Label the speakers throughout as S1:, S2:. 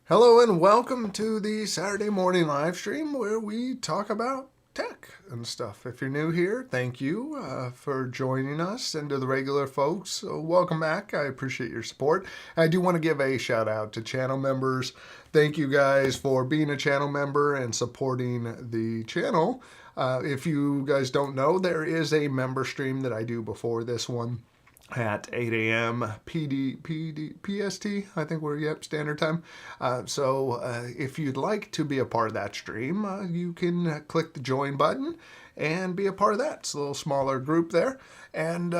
S1: Hello and welcome to the Saturday morning live stream where we talk about tech and stuff. If you're new here, thank you for joining us, and to the regular folks, welcome back. I appreciate your support. I do want to give a shout out to channel members. Thank you guys for being a channel member and supporting the channel. If you guys don't know, there is a member stream that I do before this one at 8 a.m. PST, I think we're, standard time. So if you'd like to be a part of that stream, you can click the join button and be a part of that. It's a little smaller group there. And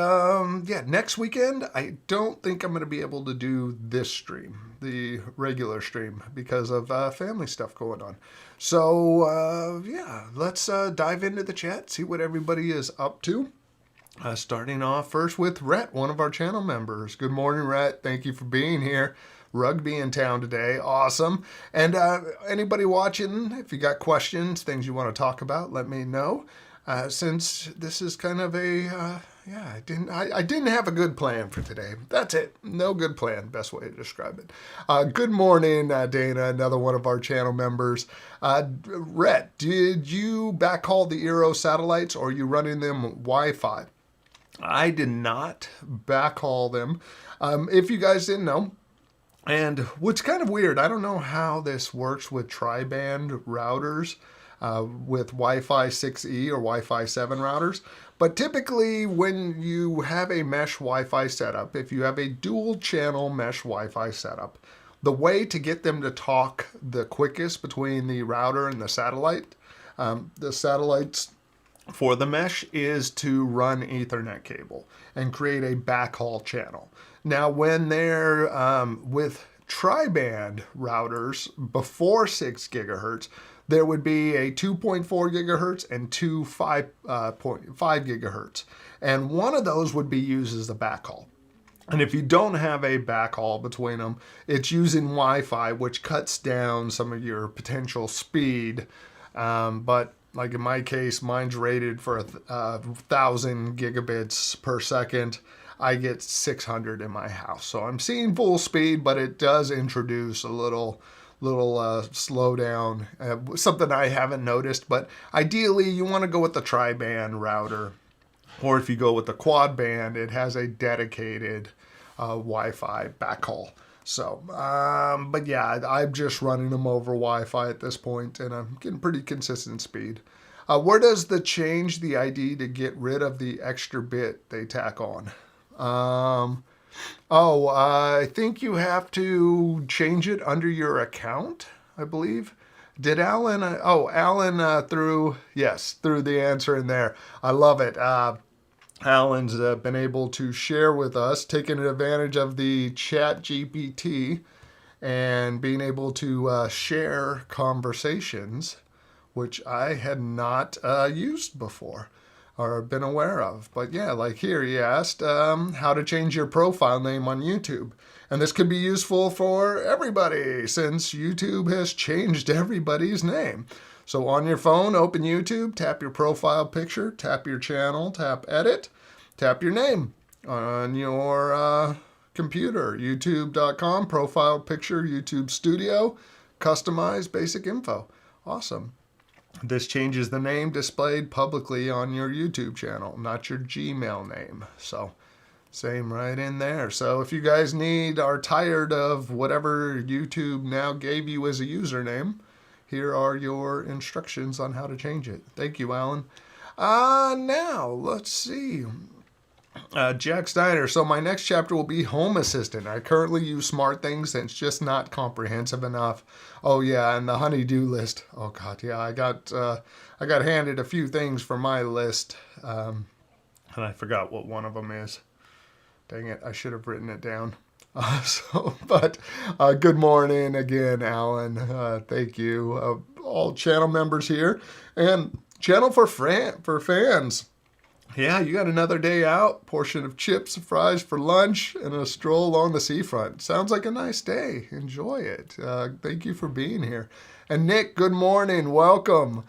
S1: next weekend, I don't think I'm going to be able to do this stream, the regular stream, because of family stuff going on. So let's dive into the chat, see what everybody is up to. Starting off first with Rhett, one of our channel members. Good morning, Rhett. Thank you for being here. Rugby in town today. Awesome. And anybody watching, if you got questions, things you want to talk about, let me know. Since this is kind of I didn't have a good plan for today. That's it. No good plan. Best way to describe it. Good morning, Dana, another one of our channel members. Rhett, did you backhaul the Eero satellites, or are you running them Wi-Fi? I did not backhaul them. If you guys didn't know, and what's kind of weird, I don't know how this works with tri-band routers with Wi-Fi 6E or Wi-Fi 7 routers, but typically when you have a mesh Wi-Fi setup, if you have a dual channel mesh Wi-Fi setup, the way to get them to talk the quickest between the router and the satellites for the mesh is to run Ethernet cable and create a backhaul channel. Now, when they're with tri-band routers before 6 gigahertz, there would be a 2.4 gigahertz and two 5.5 gigahertz. And one of those would be used as the backhaul. And if you don't have a backhaul between them, it's using Wi-Fi, which cuts down some of your potential speed. But like in my case, mine's rated for 1,000 gigabits per second. I get 600 in my house. So I'm seeing full speed, but it does introduce a little slowdown, something I haven't noticed. But ideally, you want to go with the tri-band router. Or if you go with the quad band, it has a dedicated Wi-Fi backhaul. So, but yeah, I'm just running them over Wi-Fi at this point, and I'm getting pretty consistent speed. Where does the change the ID to get rid of the extra bit they tack on? I think you have to change it under your account, I believe. Did Alan? Alan threw the answer in there. I love it. Alan's been able to share with us, taking advantage of the chat GPT and being able to share conversations, which I had not used before or been aware of. But yeah, like here he asked how to change your profile name on YouTube. And this could be useful for everybody since YouTube has changed everybody's name. So on your phone, open YouTube, tap your profile picture, tap your channel, tap edit, tap your name. On your computer, youtube.com, profile picture, YouTube Studio, customize basic info. Awesome. This changes the name displayed publicly on your YouTube channel, not your Gmail name. So same right in there. So if you guys are tired of whatever YouTube now gave you as a username, here are your instructions on how to change it. Thank you, Alan. Now, let's see. Jack Steiner. So my next chapter will be Home Assistant. I currently use SmartThings, and it's just not comprehensive enough. Oh yeah, and the honey-do list. Oh god, yeah. I got handed a few things for my list, and I forgot what one of them is. Dang it! I should have written it down. Good morning again, Alan. Thank you. All channel members here, and channel for fans. Yeah, you got another day out, portion of chips, fries for lunch, and a stroll along the seafront. Sounds like a nice day. Enjoy it. Thank you for being here. And Nick, good morning. Welcome.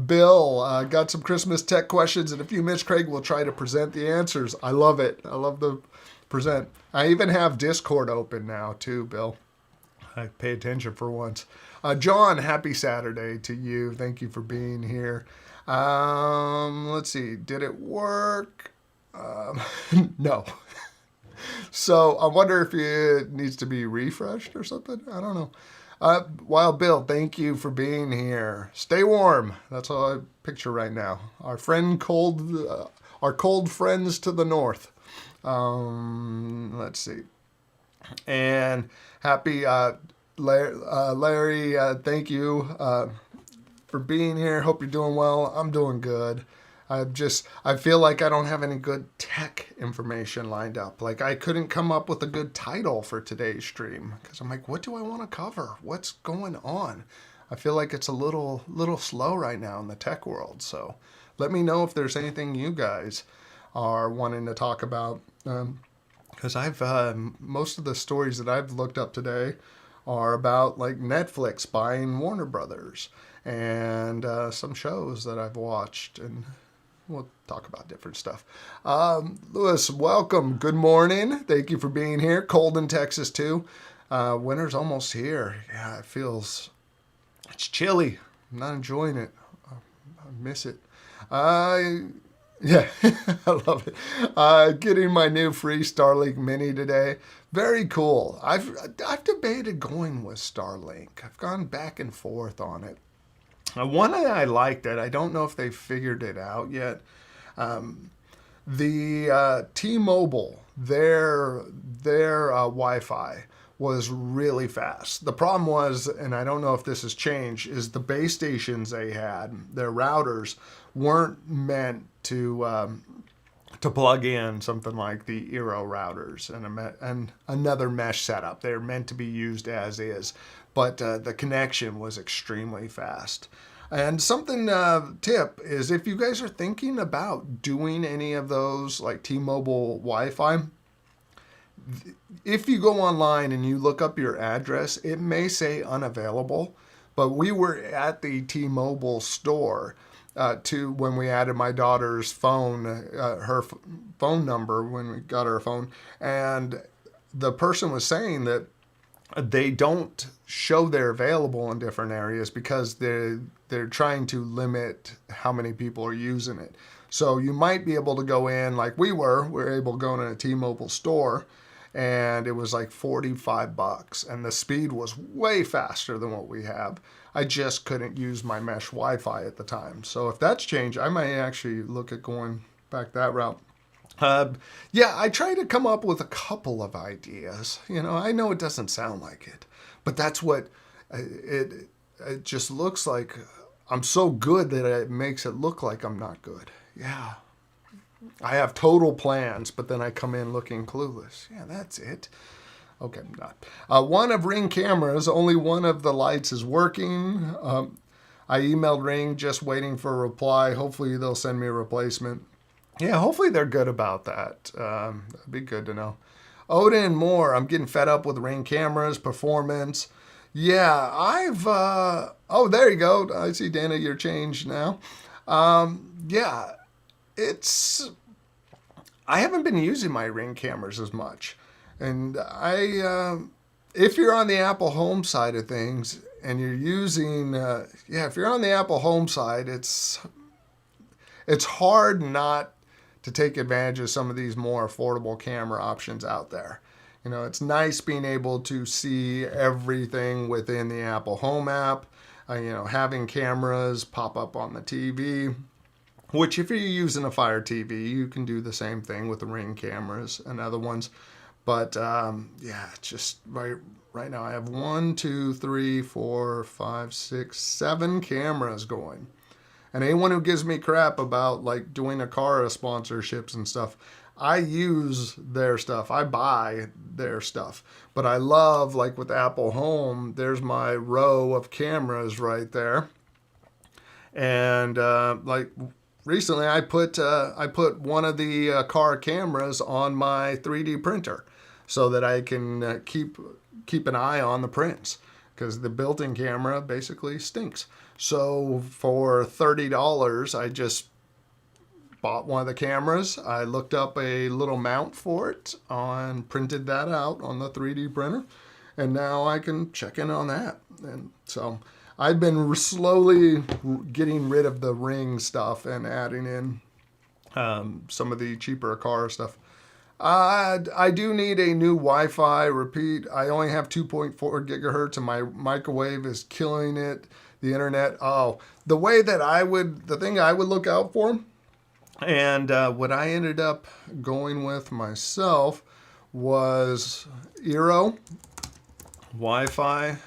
S1: Bill, got some Christmas tech questions in a few minutes. Craig will try to present the answers. I love it. I love the present. I even have Discord open now too, Bill. I pay attention for once. John, happy Saturday to you. Thank you for being here. Let's see. Did it work? No. So I wonder if it needs to be refreshed or something. I don't know. Wild Bill, thank you for being here. Stay warm. That's all I picture right now. Our cold friends to the north. Let's see. And happy Larry, thank you for being here. Hope you're doing well. I'm doing good. I feel like I don't have any good tech information lined up. Like I couldn't come up with a good title for today's stream because I'm like, what do I want to cover? What's going on? I feel like it's a little slow right now in the tech world. So let me know if there's anything you guys are wanting to talk about. Because most of the stories that I've looked up today are about like Netflix buying Warner Brothers and some shows that I've watched, and we'll talk about different stuff. Lewis, welcome. Good morning. Thank you for being here. Cold in Texas too. Winter's almost here. Yeah, it's chilly. I'm not enjoying it. I miss it. Yeah, I love it. Getting my new free Starlink Mini today. Very cool. I've debated going with Starlink. I've gone back and forth on it. One that I liked it. I don't know if they figured it out yet. The T-Mobile, their Wi-Fi was really fast. The problem was, and I don't know if this has changed, is the base stations they had, their routers, weren't meant to plug in something like the Eero routers and another mesh setup. They're meant to be used as is, but the connection was extremely fast. And something tip is if you guys are thinking about doing any of those like T-Mobile Wi-Fi, if you go online and you look up your address, it may say unavailable, but we were at the T-Mobile store when we added my daughter's phone, her phone number when we got her phone, and the person was saying that they don't show they're available in different areas because they're trying to limit how many people are using it. So you might be able to go in like we were able to go in a T-Mobile store, and it was like $45, and the speed was way faster than what we have. I just couldn't use my mesh Wi-Fi at the time. So if that's changed, I might actually look at going back that route. Yeah, I try to come up with a couple of ideas. I know it doesn't sound like it, but that's what it just looks like. I'm so good that it makes it look like I'm not good. Yeah. I have total plans, but then I come in looking clueless. Yeah, that's it. Okay, not. One of Ring cameras, only one of the lights is working. I emailed Ring, just waiting for a reply. Hopefully they'll send me a replacement. Yeah, hopefully they're good about that. That'd be good to know. Odin Moore, I'm getting fed up with Ring cameras, performance. Yeah, oh, there you go. I see, Dana, you're changed now. Yeah, I haven't been using my Ring cameras as much. And if you're on the Apple Home side of things and you're using, if you're on the Apple Home side, it's hard not to take advantage of some of these more affordable camera options out there. It's nice being able to see everything within the Apple Home app, having cameras pop up on the TV, which if you're using a Fire TV, you can do the same thing with the Ring cameras and other ones. But just right now I have 1, 2, 3, 4, 5, 6, 7 cameras going. And anyone who gives me crap about like doing Aqara sponsorships and stuff, I use their stuff. I buy their stuff. But I love, like with Apple Home, there's my row of cameras right there. And like recently I put one of the Aqara cameras on my 3D printer so that I can keep an eye on the prints, because the built-in camera basically stinks. So for $30, I just bought one of the cameras. I looked up a little mount for it and printed that out on the 3D printer. and now I can check in on that. And so I've been slowly getting rid of the Ring stuff and adding in some of the cheaper car stuff. I do need a new Wi-Fi. Repeat, I only have 2.4 gigahertz and my microwave is killing it. The internet. Oh, the thing I would look out for, and what I ended up going with myself was Eero Wi-Fi.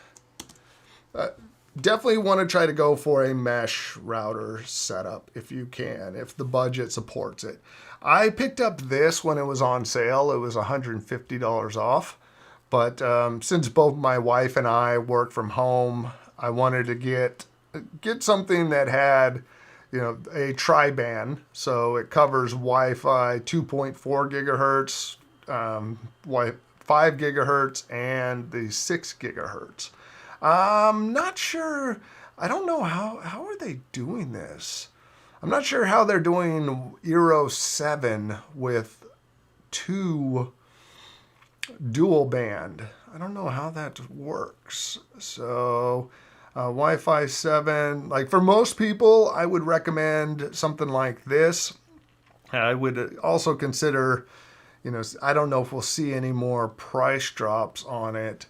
S1: Definitely want to try to go for a mesh router setup if you can, if the budget supports it. I picked up this when it was on sale. It was $150 off. But since both my wife and I work from home, I wanted to get something that had, a tri-band. So it covers Wi-Fi 2.4 gigahertz, 5 gigahertz, and the 6 gigahertz. I'm not sure. I don't know how are they doing this. I'm not sure how they're doing Eero 7 with 2 dual band. I don't know how that works. So Wi-Fi 7, like for most people, I would recommend something like this. I would also consider, I don't know if we'll see any more price drops on it.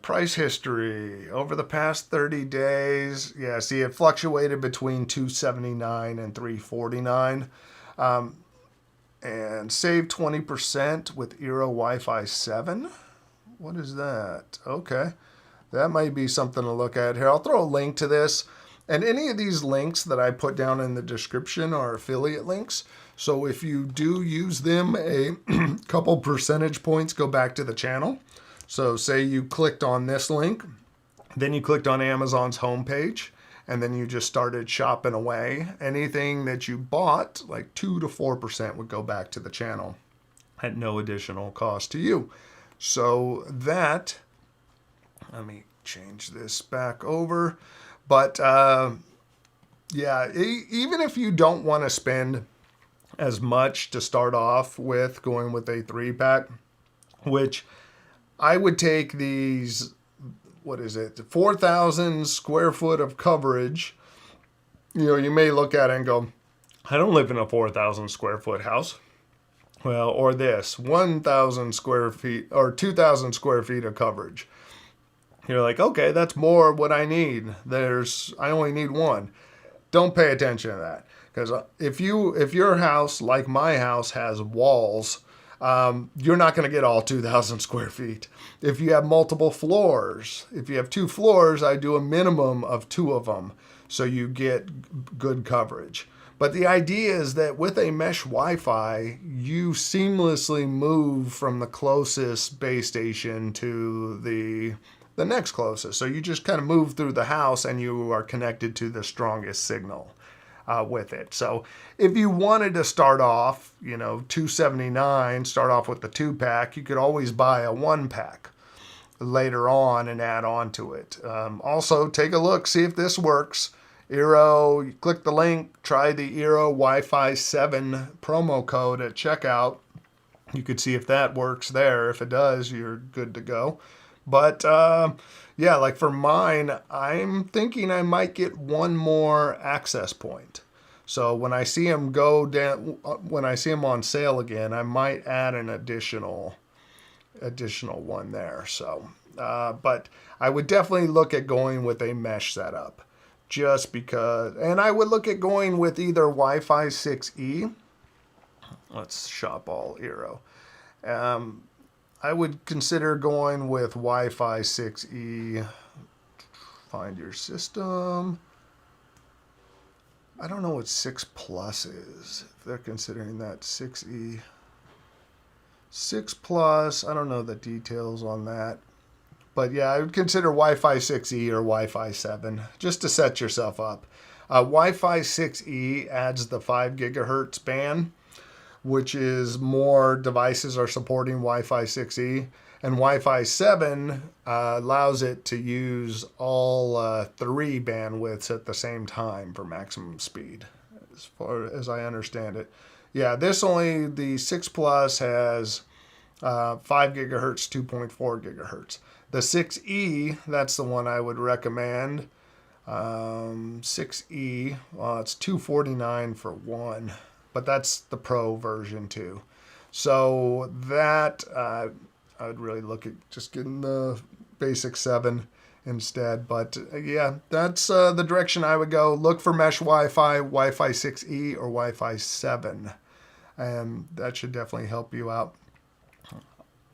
S1: Price history over the past 30 days. Yeah, see, it fluctuated between $279 and $349. And save 20% with Eero Wi-Fi 7. What is that? Okay. That might be something to look at here. I'll throw a link to this. And any of these links that I put down in the description are affiliate links. So if you do use them, a couple percentage points go back to the channel. So say you clicked on this link, then you clicked on Amazon's homepage, and then you just started shopping away. Anything that you bought, like 2 to 4% would go back to the channel at no additional cost to you. So that, let me change this back over. But yeah, even if you don't want to spend as much to start off with going with a 3-pack, which I would take these, 4,000 square foot of coverage. You may look at it and go, I don't live in a 4,000 square foot house. Well, or this, 1,000 square feet or 2,000 square feet of coverage. You're like, okay, that's more what I need. I only need one. Don't pay attention to that. Because if your house, like my house, has walls, you're not going to get all 2,000 square feet. If you have multiple floors, if you have 2 floors, I do a minimum of 2 of them, so you get good coverage. But the idea is that with a mesh Wi-Fi, you seamlessly move from the closest base station to the next closest. So you just kind of move through the house and you are connected to the strongest signal with it. So if you wanted to start off, $279, start off with the 2-pack, you could always buy a 1-pack later on and add on to it. Also, take a look, see if this works. Eero, you click the link, try the Eero Wi-Fi 7 promo code at checkout. You could see if that works there. If it does, you're good to go. But yeah, like for mine, I'm thinking I might get one more access point. So when I see them on sale again, I might add an additional one there. So, but I would definitely look at going with a mesh setup. Just because, and I would look at going with either Wi-Fi 6E. Let's shop all Eero. I would consider going with Wi-Fi 6E. Find your system. I don't know what 6 Plus is, if they're considering that 6E. 6 Plus, I don't know the details on that. But yeah, I would consider Wi-Fi 6E or Wi-Fi 7 just to set yourself up. Wi-Fi 6E adds the 5 gigahertz band, which is more devices are supporting Wi-Fi 6E. And Wi-Fi 7 allows it to use all 3 bandwidths at the same time for maximum speed, as far as I understand it. Yeah, the 6 Plus has 5 gigahertz, 2.4 gigahertz. The 6E, that's the one I would recommend. 6E, well, it's $249 for one, but that's the Pro version too. So that I would really look at just getting the basic 7 instead. But yeah, that's the direction I would go. Look for mesh Wi-Fi, Wi-Fi 6E or Wi-Fi 7, and that should definitely help you out.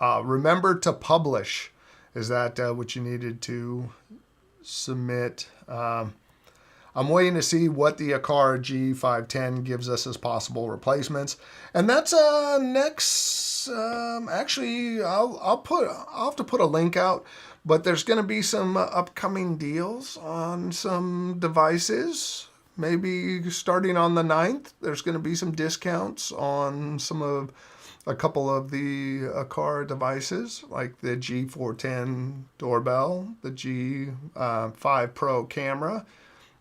S1: Remember to publish. Is that what you needed to submit? I'm waiting to see what the Aqara G510 gives us as possible replacements, and that's next. Actually, I'll have to put a link out, but there's going to be some upcoming deals on some devices. Maybe starting on the 9th, there's going to be some discounts on a couple of the Aqara devices, like the G410 doorbell, the G5 Pro camera,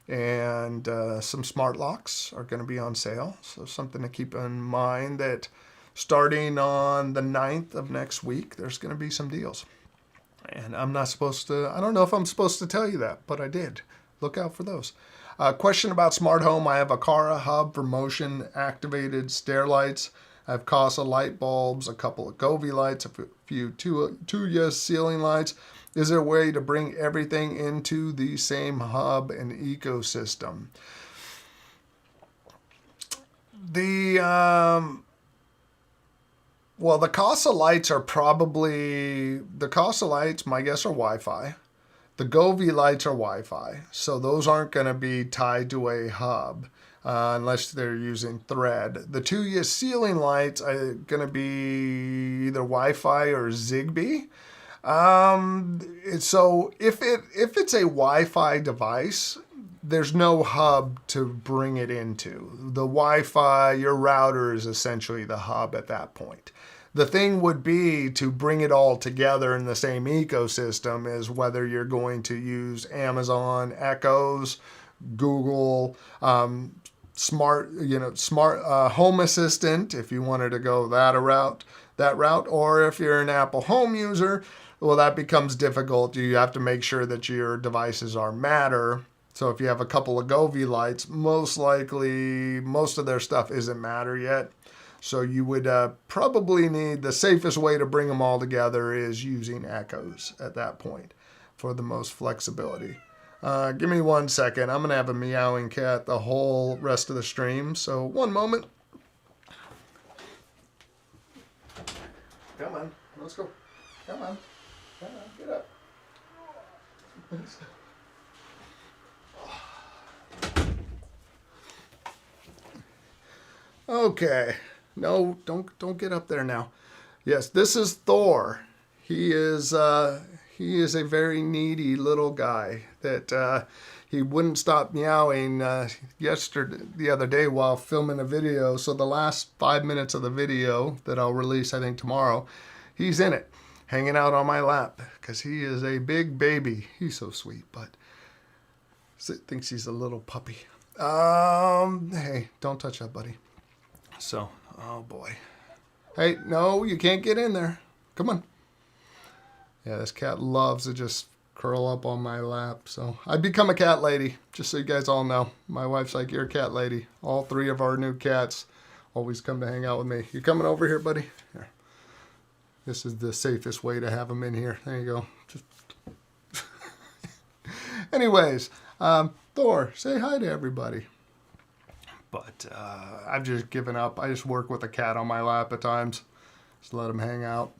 S1: and some smart locks are going to be on sale. So something to keep in mind, that starting on the 9th of next week, there's going to be some deals. And I don't know if I'm supposed to tell you that, but I did. Look out for those. Question about smart home. I have a Aqara hub for motion activated stair lights. I have Casa light bulbs, a couple of Govee lights, a few Tuya ceiling lights. Is there a way to bring everything into the same hub and ecosystem? The Casa lights, my guess, are Wi-Fi. The Govee lights are Wi-Fi, so those aren't going to be tied to a hub. Unless they're using Thread. The Tuya ceiling lights are going to be either Wi-Fi or Zigbee. So if it's a Wi-Fi device, there's no hub to bring it into. The Wi-Fi, your router is essentially the hub at that point. The thing would be to bring it all together in the same ecosystem is whether you're going to use Amazon Echoes, Google, smart home assistant, if you wanted to go that route, or if you're an Apple Home user, well, that becomes difficult. You have to make sure that your devices are Matter. So if you have a couple of Govee lights, most likely most of their stuff isn't Matter yet. So you would probably need, the safest way to bring them all together is using Echoes at that point for the most flexibility. Give me 1 second. I'm going to have a meowing cat the whole rest of the stream. So 1 moment. Come on. Let's go. Come on. Get up. Okay. No, don't get up there now. Yes, this is Thor. He is a very needy little guy that he wouldn't stop meowing the other day while filming a video. So the last 5 minutes of the video that I'll release, I think tomorrow, he's in it, hanging out on my lap because he is a big baby. He's so sweet, but thinks he's a little puppy. Hey, don't touch that, buddy. So, oh boy. Hey, no, you can't get in there. Come on. Yeah, this cat loves to just curl up on my lap. So I've become a cat lady, just so you guys all know. My wife's like, you're a cat lady. All 3 of our new cats always come to hang out with me. You coming over here, buddy? Here. This is the safest way to have them in here. There you go. Just Anyways, Thor, say hi to everybody. But I've just given up. I just work with a cat on my lap at times. Just let him hang out.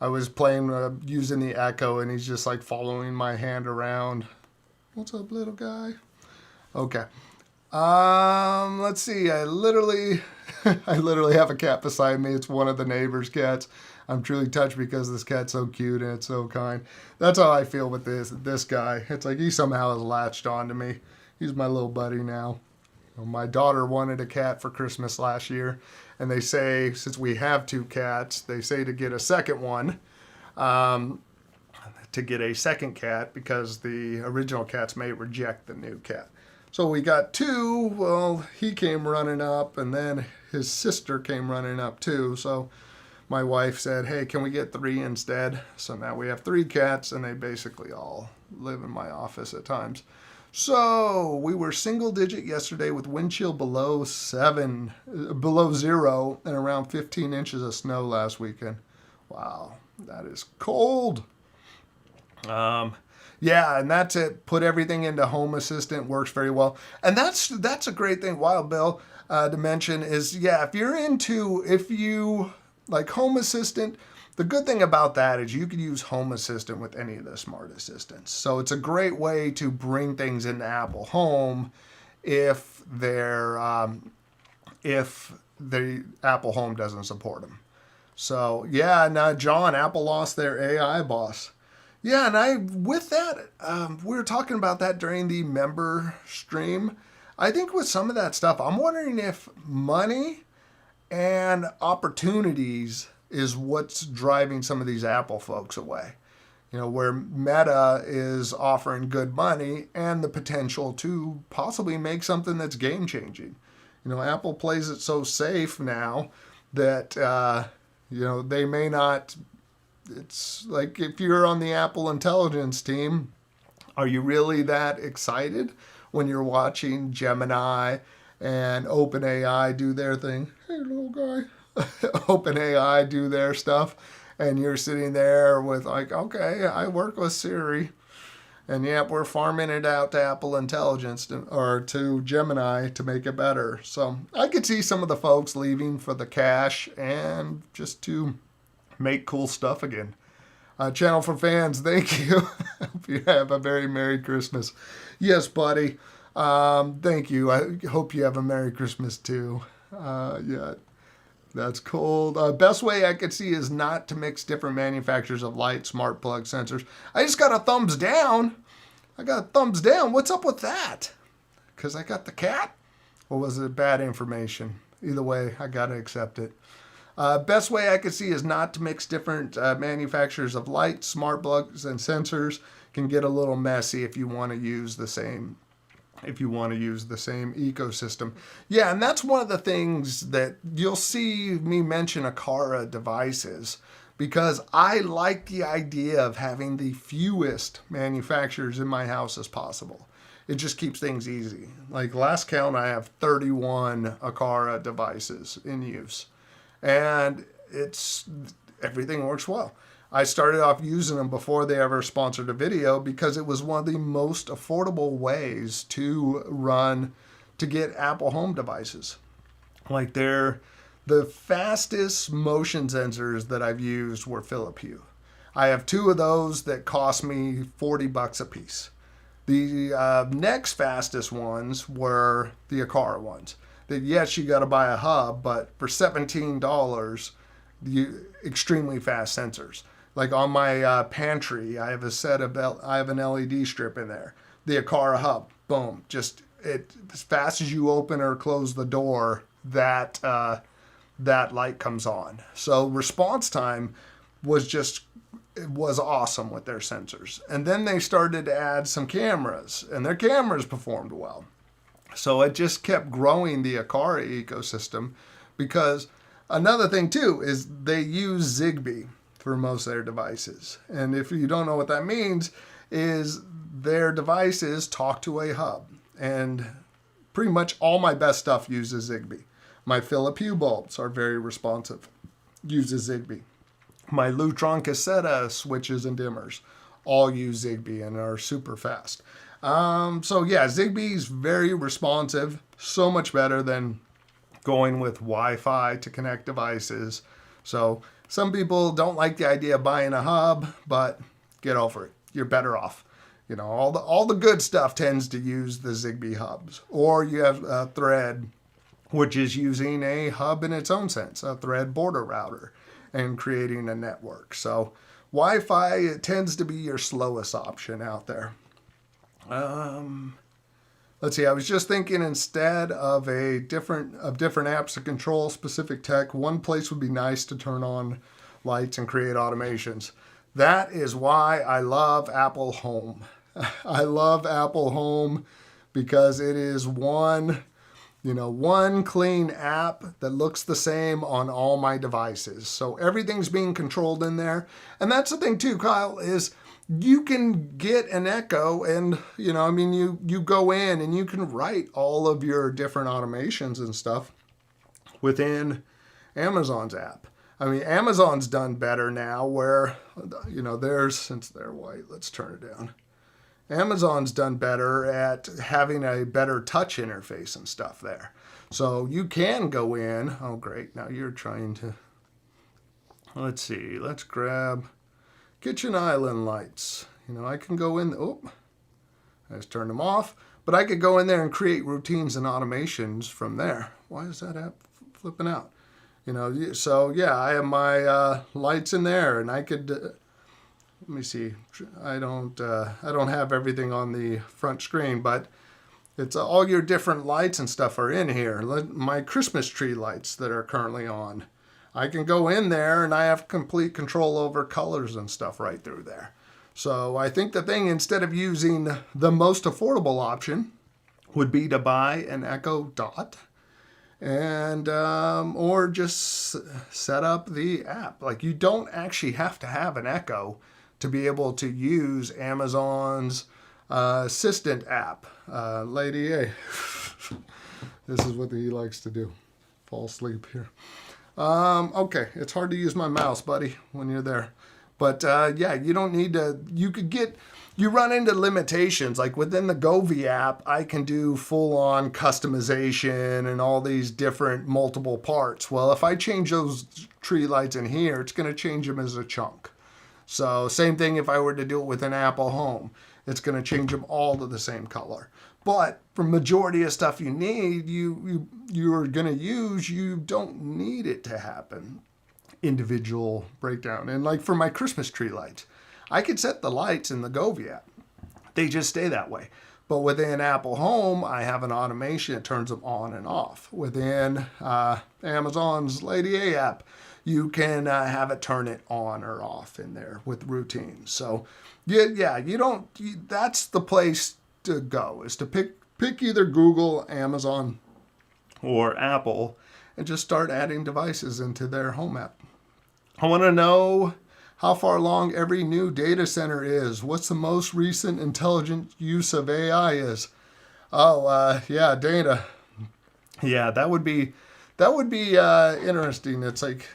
S1: I was playing, using the Echo, and he's just like following my hand around. What's up, little guy? Okay. Let's see. I literally have a cat beside me. It's one of the neighbor's cats. I'm truly touched because this cat's so cute and it's so kind. That's how I feel with this guy. It's like he somehow has latched on to me. He's my little buddy now. My daughter wanted a cat for Christmas last year, and they say, since we have 2 cats, they say to get a second one, to get a second cat because the original cats may reject the new cat. So we got 2. Well, he came running up, and then his sister came running up too. So my wife said, hey, can we get 3 instead? So now we have 3 cats, and they basically all live in my office at times. So we were single digit yesterday with wind chill below 0, and around 15 inches of snow last weekend. Wow, that is cold. Yeah, and that's it. Put everything into Home Assistant, works very well. And that's a great thing, Wild Bill, to mention is, yeah, if you like Home Assistant, the good thing about that is you can use Home Assistant with any of the smart assistants. So it's a great way to bring things into Apple Home if the Apple Home doesn't support them. So yeah, now John, Apple lost their AI boss. Yeah, and with that, we were talking about that during the member stream. I think with some of that stuff, I'm wondering if money and opportunities is what's driving some of these Apple folks away. You know, where Meta is offering good money and the potential to possibly make something that's game changing. You know, Apple plays it so safe now that, they may not. It's like if you're on the Apple intelligence team, are you really that excited when you're watching Gemini and OpenAI do their thing? Hey, little guy. OpenAI do their stuff, and you're sitting there with like, okay, I work with Siri, and yep, we're farming it out to Apple Intelligence to Gemini to make it better. So I could see some of the folks leaving for the cash and just to make cool stuff again. Channel for Fans, thank you. Hope you have a very Merry Christmas. Yes, buddy. Thank you. I hope you have a Merry Christmas too. Yeah, that's cold. Best way I could see is not to mix different manufacturers of light, smart plug sensors. I just got a thumbs down. What's up with that? Because I got the cat? Or was it bad information? Either way, I got to accept it. Best way I could see is not to mix different manufacturers of lights, smart plugs, and sensors. Can get a little messy if you want to use the same ecosystem. Yeah, and that's one of the things that you'll see me mention Aqara devices, because I like the idea of having the fewest manufacturers in my house as possible. It just keeps things easy. Like last count, I have 31 Aqara devices in use. And everything works well. I started off using them before they ever sponsored a video because it was one of the most affordable ways to get Apple Home devices. Like the fastest motion sensors that I've used were Philips Hue. I have 2 of those that cost me $40 a piece. The next fastest ones were the Aqara ones. That yes, you got to buy a hub, but for $17, extremely fast sensors. Like on my pantry, I have an LED strip in there. The Aqara hub, boom, just as fast as you open or close the door, that light comes on. So response time was awesome with their sensors. And then they started to add some cameras, and their cameras performed well. So it just kept growing the Aqara ecosystem, because another thing too is they use Zigbee for most of their devices. And if you don't know what that means, is their devices talk to a hub. And pretty much all my best stuff uses Zigbee. My Philips Hue bulbs are very responsive, uses Zigbee. My Lutron Cassetta switches and dimmers all use Zigbee and are super fast. So yeah, Zigbee is very responsive, so much better than going with Wi-Fi to connect devices. So some people don't like the idea of buying a hub, but get over it. You're better off. You know, all the good stuff tends to use the Zigbee hubs. Or you have Thread, which is using a hub in its own sense, a Thread border router, and creating a network. So Wi-Fi, it tends to be your slowest option out there. Let's see, I was just thinking instead of different apps to control specific tech, one place would be nice to turn on lights and create automations. That is why I love Apple Home. I love Apple Home because it is one one clean app that looks the same on all my devices. So everything's being controlled in there. And that's the thing too, Kyle, is you can get an Echo and, you go in and you can write all of your different automations and stuff within Amazon's app. I mean, Amazon's done better now where, since they're white, let's turn it down. Amazon's done better at having a better touch interface and stuff there. So you can go in. Oh, great. Now you're trying to, let's see, let's grab kitchen island lights. I can go in, I just turned them off, but I could go in there and create routines and automations from there. Why is that app flipping out? So yeah, I have my lights in there, and I could, let me see, I don't have everything on the front screen, but it's all your different lights and stuff are in here. My Christmas tree lights that are currently on. I can go in there and I have complete control over colors and stuff right through there. So I think the thing, instead of using the most affordable option, would be to buy an Echo Dot and or just set up the app. Like, you don't actually have to have an Echo to be able to use Amazon's Assistant app. Lady A. This is what he likes to do. Fall asleep here. Okay, it's hard to use my mouse, buddy, when you're there. But yeah, you don't need to, you run into limitations. Like within the Govee app, I can do full-on customization and all these different multiple parts. Well, if I change those tree lights in here, it's going to change them as a chunk. So same thing if I were to do it with an Apple Home. It's going to change them all to the same color. But for majority of stuff you need, you're going to use, you don't need it to happen. Individual breakdown. And like for my Christmas tree lights, I could set the lights in the Govee app. They just stay that way. But within Apple Home, I have an automation that turns them on and off. Within Amazon's Lady A app, you can have it turn it on or off in there with routines. So yeah, that's the place to go, is to pick either Google, Amazon, or Apple and just start adding devices into their home app. I want to know how far along every new data center is. What's the most recent intelligent use of AI is? Oh, yeah, Dana. Yeah, that would be interesting. It's like,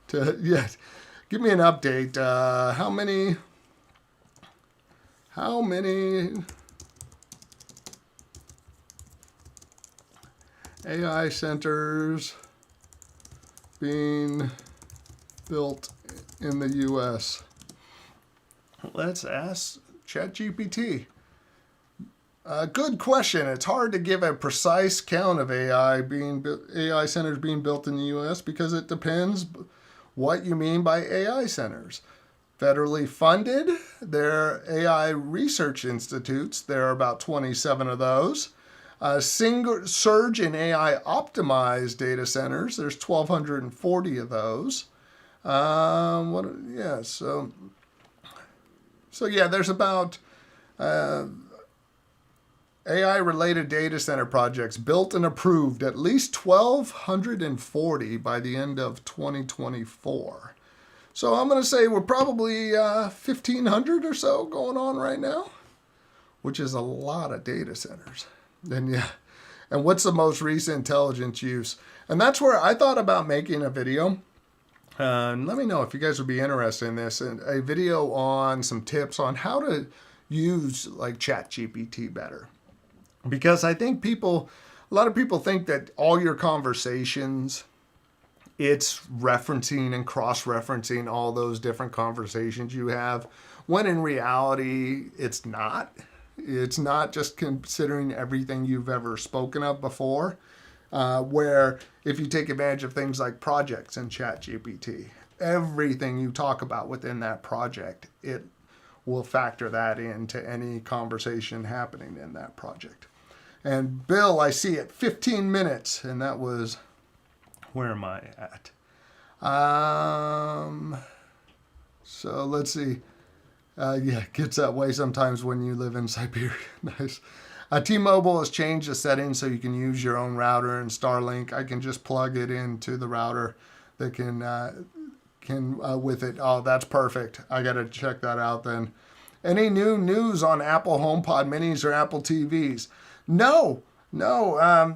S1: give me an update. How many AI centers being built in the U.S.? Let's ask ChatGPT. Good question. It's hard to give a precise count of AI centers being built in the U.S. because it depends what you mean by AI centers. Federally funded, they're AI research institutes. There are about 27 of those. Single surge in AI optimized data centers, there's 1,240 of those. So yeah, there's about AI-related data center projects built and approved, at least 1,240 by the end of 2024. So I'm going to say we're probably 1,500 or so going on right now, which is a lot of data centers. And what's the most recent intelligence use? And that's where I thought about making a video. Let me know if you guys would be interested in this, and a video on some tips on how to use like ChatGPT better. Because I think a lot of people think that all your conversations, it's referencing and cross-referencing all those different conversations you have, when in reality, it's not. It's not just considering everything you've ever spoken of before, where if you take advantage of things like projects in ChatGPT, everything you talk about within that project, it will factor that into any conversation happening in that project. And Bill, I see at 15 minutes, and that was, where am I at? So let's see. Yeah, it gets that way sometimes when you live in Siberia. Nice. T-Mobile has changed the settings so you can use your own router, and Starlink, I can just plug it into the router that can with it. Oh, that's perfect. I got to check that out then. Any new news on Apple HomePod Minis or Apple TVs? No,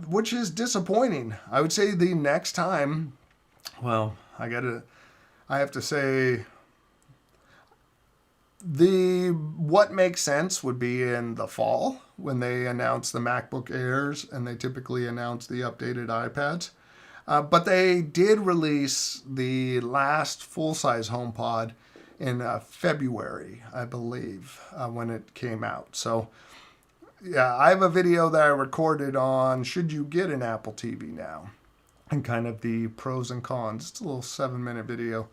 S1: which is disappointing. I would say the next time, well, I have to say, what makes sense would be in the fall when they announce the MacBook Airs, and they typically announce the updated iPads. But they did release the last full-size HomePod in February, I believe, when it came out. So, yeah, I have a video that I recorded on should you get an Apple TV now, and kind of the pros and cons. It's a little 7-minute video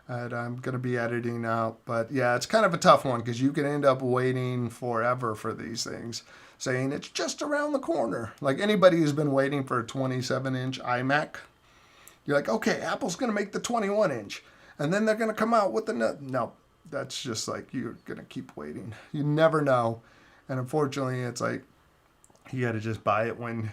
S1: that I'm going to be editing out. But yeah, it's kind of a tough one because you can end up waiting forever for these things, saying it's just around the corner. Like anybody who's been waiting for a 27-inch iMac, you're like, okay, Apple's going to make the 21-inch. And then they're going to come out with the... No, that's just like you're going to keep waiting. You never know. And unfortunately, it's like you got to just buy it when,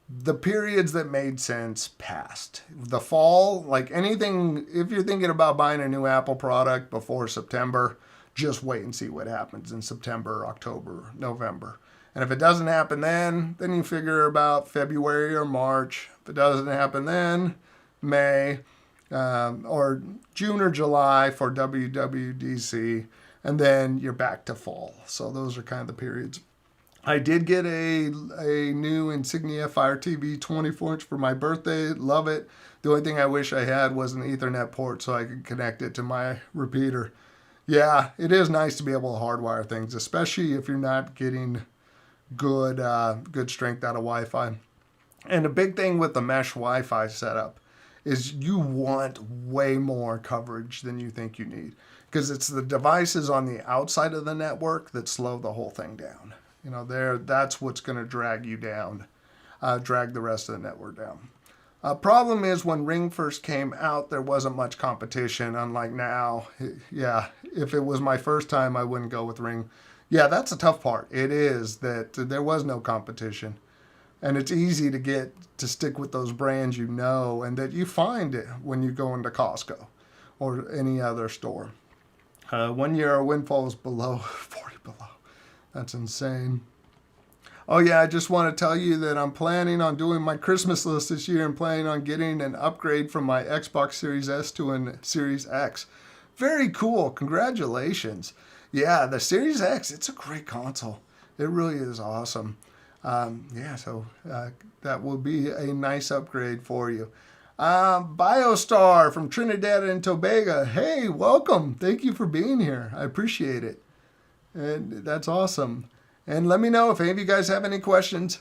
S1: the periods that made sense passed. The fall, like anything, if you're thinking about buying a new Apple product before September, just wait and see what happens in September, October, November. And if it doesn't happen then you figure about February or March. If it doesn't happen then, May, or June or July for WWDC, and then you're back to fall. So those are kind of the periods. I did get a new Insignia Fire TV 24-inch for my birthday. Love it. The only thing I wish I had was an Ethernet port so I could connect it to my repeater. Yeah, it is nice to be able to hardwire things, especially if you're not getting good strength out of Wi-Fi. And the big thing with the mesh Wi-Fi setup is you want way more coverage than you think you need, because it's the devices on the outside of the network that slow the whole thing down. That's what's going to drag you down, drag the rest of the network down. Problem is, when Ring first came out, there wasn't much competition, unlike now. Yeah, if it was my first time, I wouldn't go with Ring. Yeah, that's a tough part. It is that there was no competition. And it's easy to stick with those brands and that you find it when you go into Costco or any other store. 1 year, our windfall is below 40 below. That's insane. Oh yeah, I just want to tell you that I'm planning on doing my Christmas list this year and planning on getting an upgrade from my Xbox Series S to a Series X. Very cool. Congratulations. Yeah, the Series X, it's a great console. It really is awesome. So that will be a nice upgrade for you. Biostar from Trinidad and Tobago. Hey, welcome. Thank you for being here. I appreciate it. And that's awesome. And let me know if any of you guys have any questions.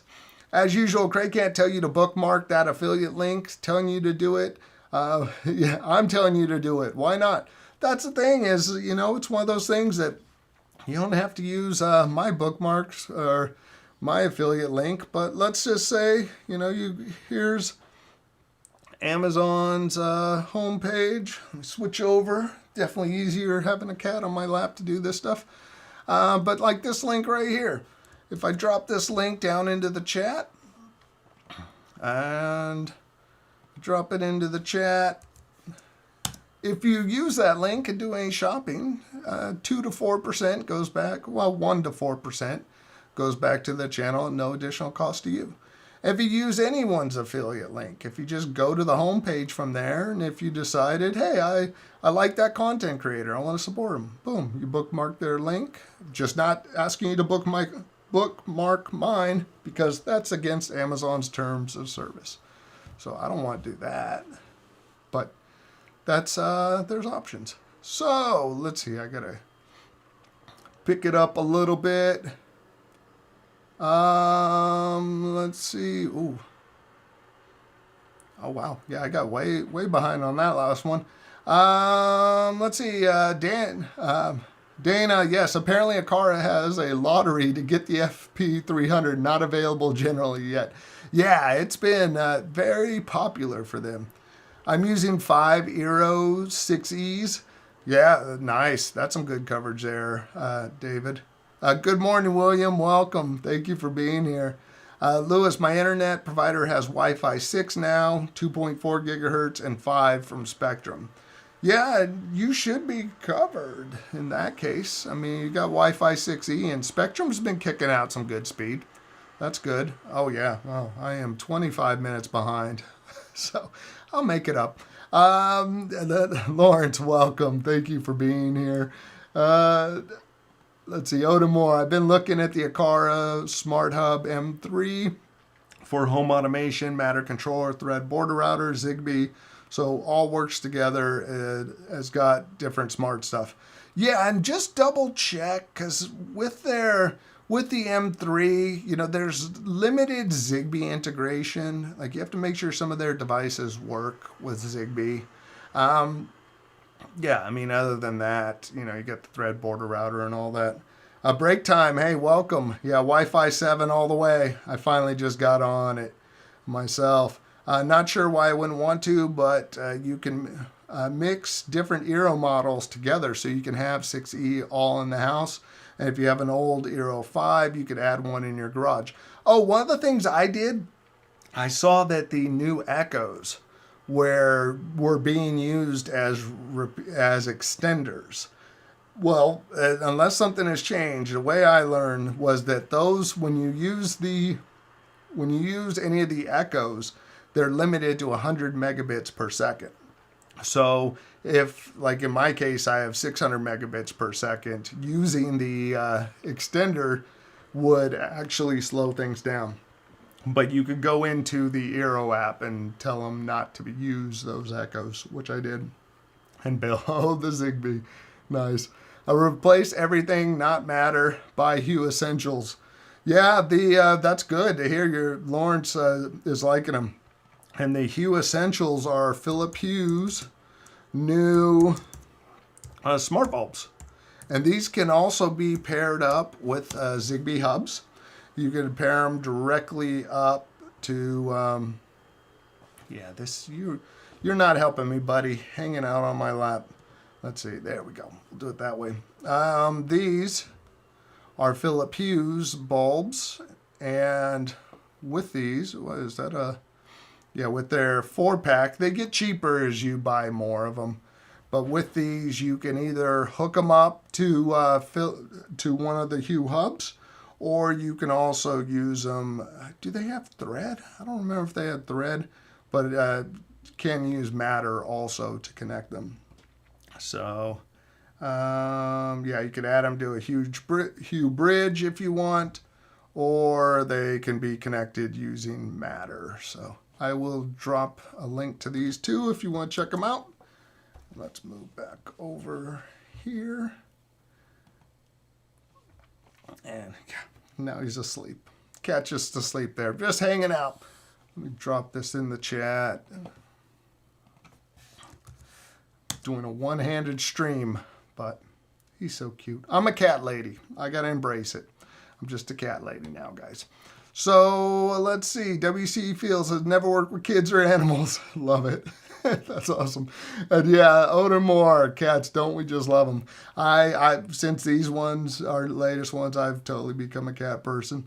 S1: As usual, Craig can't tell you to bookmark that affiliate link, telling you to do it. Yeah, I'm telling you to do it. Why not? That's the thing is, it's one of those things that you don't have to use my bookmarks or my affiliate link. But let's just say, here's Amazon's homepage. Let me switch over. Definitely easier having a cat on my lap to do this stuff. But like this link right here, if I drop this link down into the chat and drop it into the chat, if you use that link and do any shopping, 2 to 4% goes back, 1 to 4% goes back to the channel at no additional cost to you. If you use anyone's affiliate link, if you just go to the homepage from there, and if you decided, hey, I like that content creator, I want to support them, boom, you bookmark their link. Just not asking you to bookmark mine, because that's against Amazon's terms of service. So I don't want to do that. But that's there's options. So let's see, I gotta pick it up a little bit. Let's see. Ooh. Oh wow. Yeah, I got way behind on that last one. Let's see. Dana, yes, apparently Akara has a lottery to get the FP300, not available generally yet. Yeah, it's been very popular for them. I'm using 5 Eero 6Es. Yeah, nice. That's some good coverage there, David. Good morning, William. Welcome. Thank you for being here. Lewis, my internet provider has Wi-Fi 6 now, 2.4 gigahertz, and 5 from Spectrum. Yeah, you should be covered in that case. I mean, you got Wi-Fi 6E, and Spectrum's been kicking out some good speed. That's good. Oh, yeah. Oh, I am 25 minutes behind, so I'll make it up. Lawrence, welcome. Thank you for being here. Let's see, Odamore. I've been looking at the Akara Smart Hub M3 for home automation, Matter controller, Thread border router, Zigbee. So all works together. It has got different smart stuff. Yeah, and just double check because with the M3, you know, there's limited Zigbee integration. Like you have to make sure some of their devices work with Zigbee. Yeah, I mean, other than that, you know, you get the Thread border router and all that. Break time. Hey, welcome. Yeah, Wi-Fi 7 all the way. I finally just got on it myself. Not sure why I wouldn't want to, but you can mix different Eero models together so you can have 6E all in the house. And if you have an old Eero 5, you could add one in your garage. Oh, one of the things I did, I saw that the new Echoes were being used as extenders. Well, unless something has changed, the way I learned was that those when you use any of the Echoes, they're limited to 100 megabits per second. So if, like in my case, I have 600 megabits per second, using the extender would actually slow things down. But you could go into the Eero app and tell them not to use those Echoes, which I did. And Bill, oh, the Zigbee. Nice. I replaced everything not Matter by Hue Essentials. Yeah, that's good to hear. Your Lawrence is liking them. And the Hue Essentials are Philip Hue's new smart bulbs. And these can also be paired up with Zigbee hubs. You can pair them directly up to, you're not helping me, buddy. Hanging out on my lap. Let's see, there we go. We'll do it that way. These are Philip Hue's bulbs. And with these, what is that? With their 4-pack, they get cheaper as you buy more of them. But with these, you can either hook them up to one of the Hue hubs, or you can also use them. Do they have Thread? I don't remember if they had Thread, but can use Matter also to connect them. So, you could add them to a Hue bridge if you want, or they can be connected using Matter. So I will drop a link to these two if you want to check them out. Let's move back over here. And now he's asleep. Cat's just asleep there, just hanging out. Let me drop this in the chat. Doing a one-handed stream, but he's so cute. I'm a cat lady. I gotta embrace it. I'm just a cat lady now, guys. So let's see. WC Fields has never worked with kids or animals. Love it. That's awesome. And yeah, Odamore, cats, don't we just love them? I since these ones are latest ones, I've totally become a cat person.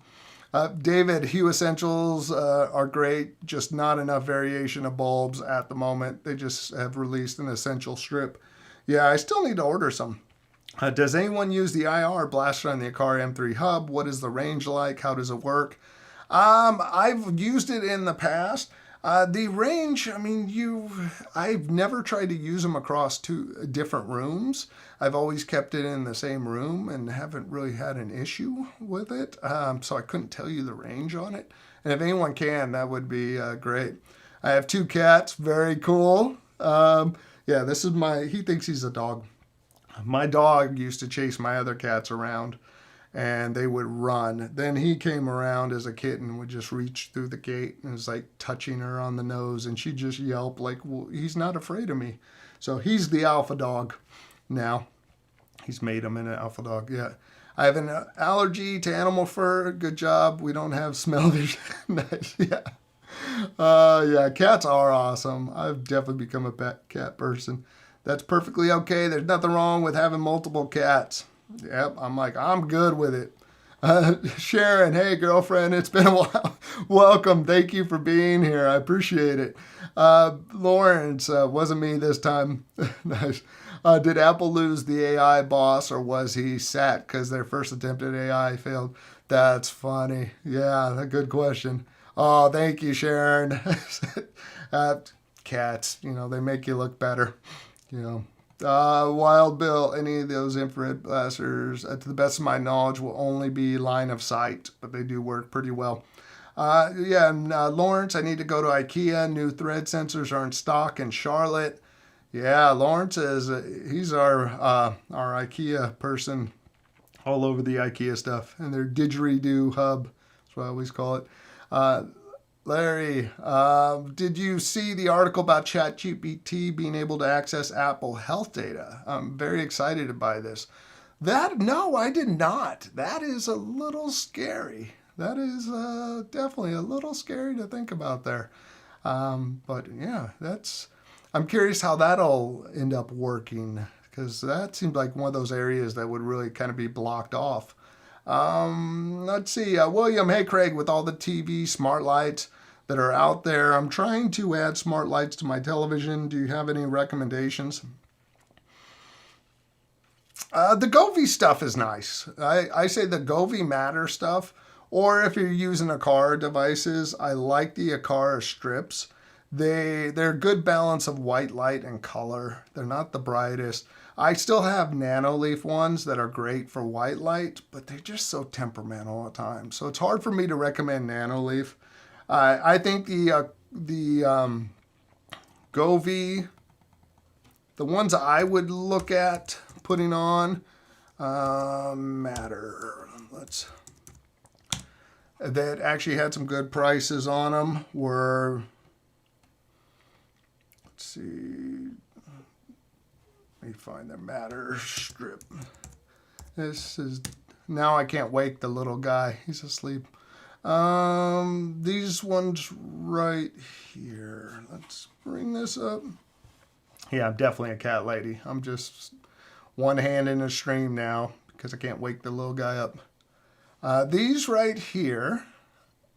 S1: David, Hue Essentials are great, just not enough variation of bulbs at the moment. They just have released an essential strip. Yeah, I still need to order some. Does anyone use the IR blaster on the Akara M3 hub? What is the range like? How does it work? I've used it in the past. The range, I mean, I've never tried to use them across two different rooms. I've always kept it in the same room and haven't really had an issue with it. So I couldn't tell you the range on it. And if anyone can, that would be great. I have 2 cats. Very cool. This is he thinks he's a dog. My dog used to chase my other cats around, and they would run. Then he came around as a kitten, would just reach through the gate and was like touching her on the nose, and she'd just yelp like, well, he's not afraid of me. So he's the alpha dog now. He's made him an alpha dog, yeah. I have an allergy to animal fur. Good job. We don't have smell issues. Nice, yeah. Cats are awesome. I've definitely become a pet cat person. That's perfectly okay. There's nothing wrong with having multiple cats. Yep, I'm like, I'm good with it. Sharon, hey girlfriend, it's been a while. Welcome, thank you for being here. I appreciate it. Lawrence, wasn't me this time. Nice. Did Apple lose the AI boss, or was he set because their first attempt at AI failed? That's funny. Yeah, a good question. Oh, thank you, Sharon. uh, Cats, they make you look better. You know. Wild Bill, any of those infrared blasters, to the best of my knowledge, will only be line of sight, but they do work pretty well. Yeah, and Lawrence, I need to go to IKEA. New thread sensors are in stock in Charlotte. Yeah, Lawrence he's our IKEA person, all over the IKEA stuff, and their didgeridoo hub. That's what I always call it. Uh, Larry, did you see the article about ChatGPT being able to access Apple Health data? I'm very excited by this. No, I did not. That is a little scary. That is definitely a little scary to think about there. But yeah, I'm curious how that'll end up working, because that seems like one of those areas that would really kind of be blocked off. Let's see. William, hey Craig, with all the TV smart lights that are out there, I'm trying to add smart lights to my television. Do you have any recommendations? The Govee stuff is nice. I say the Govee Matter stuff, or if you're using Aqara devices, I like the Aqara strips. They're a good balance of white light and color. They're not the brightest. I still have Nanoleaf ones that are great for white light, but they're just so temperamental at times. So it's hard for me to recommend Nanoleaf. I think the Govee, the ones I would look at putting on, Matter. That actually had some good prices on them were, let's see, let me find the Matter strip. This is, now I can't wake the little guy. He's asleep. These ones right here. Let's bring this up. Yeah, I'm definitely a cat lady. I'm just one hand in a stream now because I can't wake the little guy up. These right here,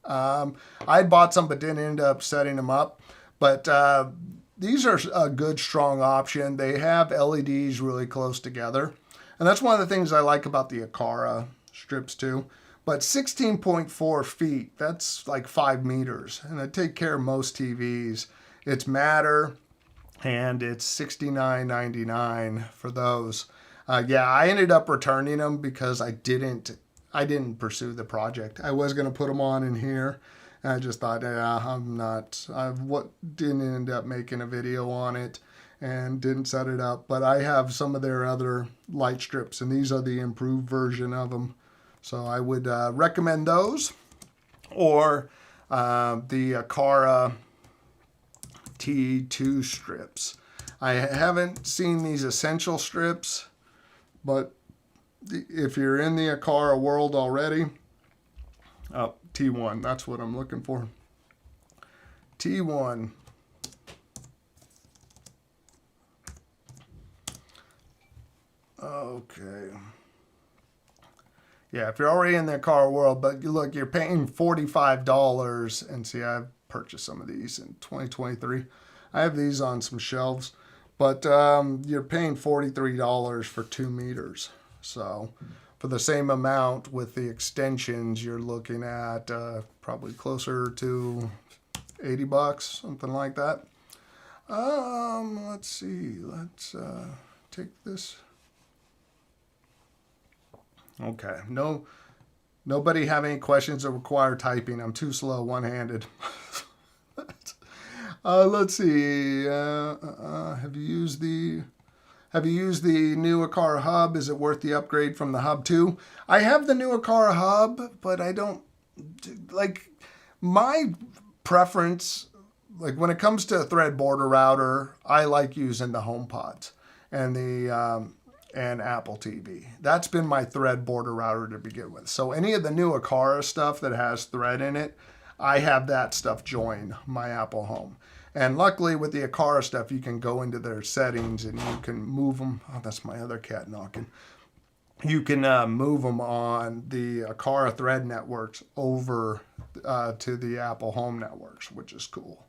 S1: I bought some but didn't end up setting them up. But these are a good, strong option. They have LEDs really close together. And that's one of the things I like about the Aqara strips too. But 16.4 feet, that's like 5 meters. And I take care of most TVs. It's Matter, and it's $69.99 for those. Yeah, I ended up returning them because I didn't pursue the project. I was going to put them on in here. And I just thought, didn't end up making a video on it and didn't set it up. But I have some of their other light strips, and these are the improved version of them. So I would recommend those, or the Aqara T2 strips. I haven't seen these essential strips, but if you're in the Aqara world already, T1, that's what I'm looking for. T1. Okay. Yeah, if you're already in the car world, but look, you're paying $45, and see, I've purchased some of these in 2023. I have these on some shelves, but you're paying $43 for 2 meters. So for the same amount with the extensions, you're looking at probably closer to $80, something like that. Let's see. Let's take this. Okay. Nobody have any questions that require typing. I'm too slow, one-handed. Let's see. Have you used the new Aqara Hub? Is it worth the upgrade from the Hub 2? I have the new Aqara Hub, but I don't like my preference. Like when it comes to a thread border router, I like using the HomePods and the and Apple TV. That's been my thread border router to begin with. So any of the new Aqara stuff that has thread in it, I have that stuff join my Apple Home. And luckily with the Aqara stuff, you can go into their settings and you can move them. Oh, that's my other cat knocking. you can move them on the Akara Thread networks over to the Apple Home networks, which is cool.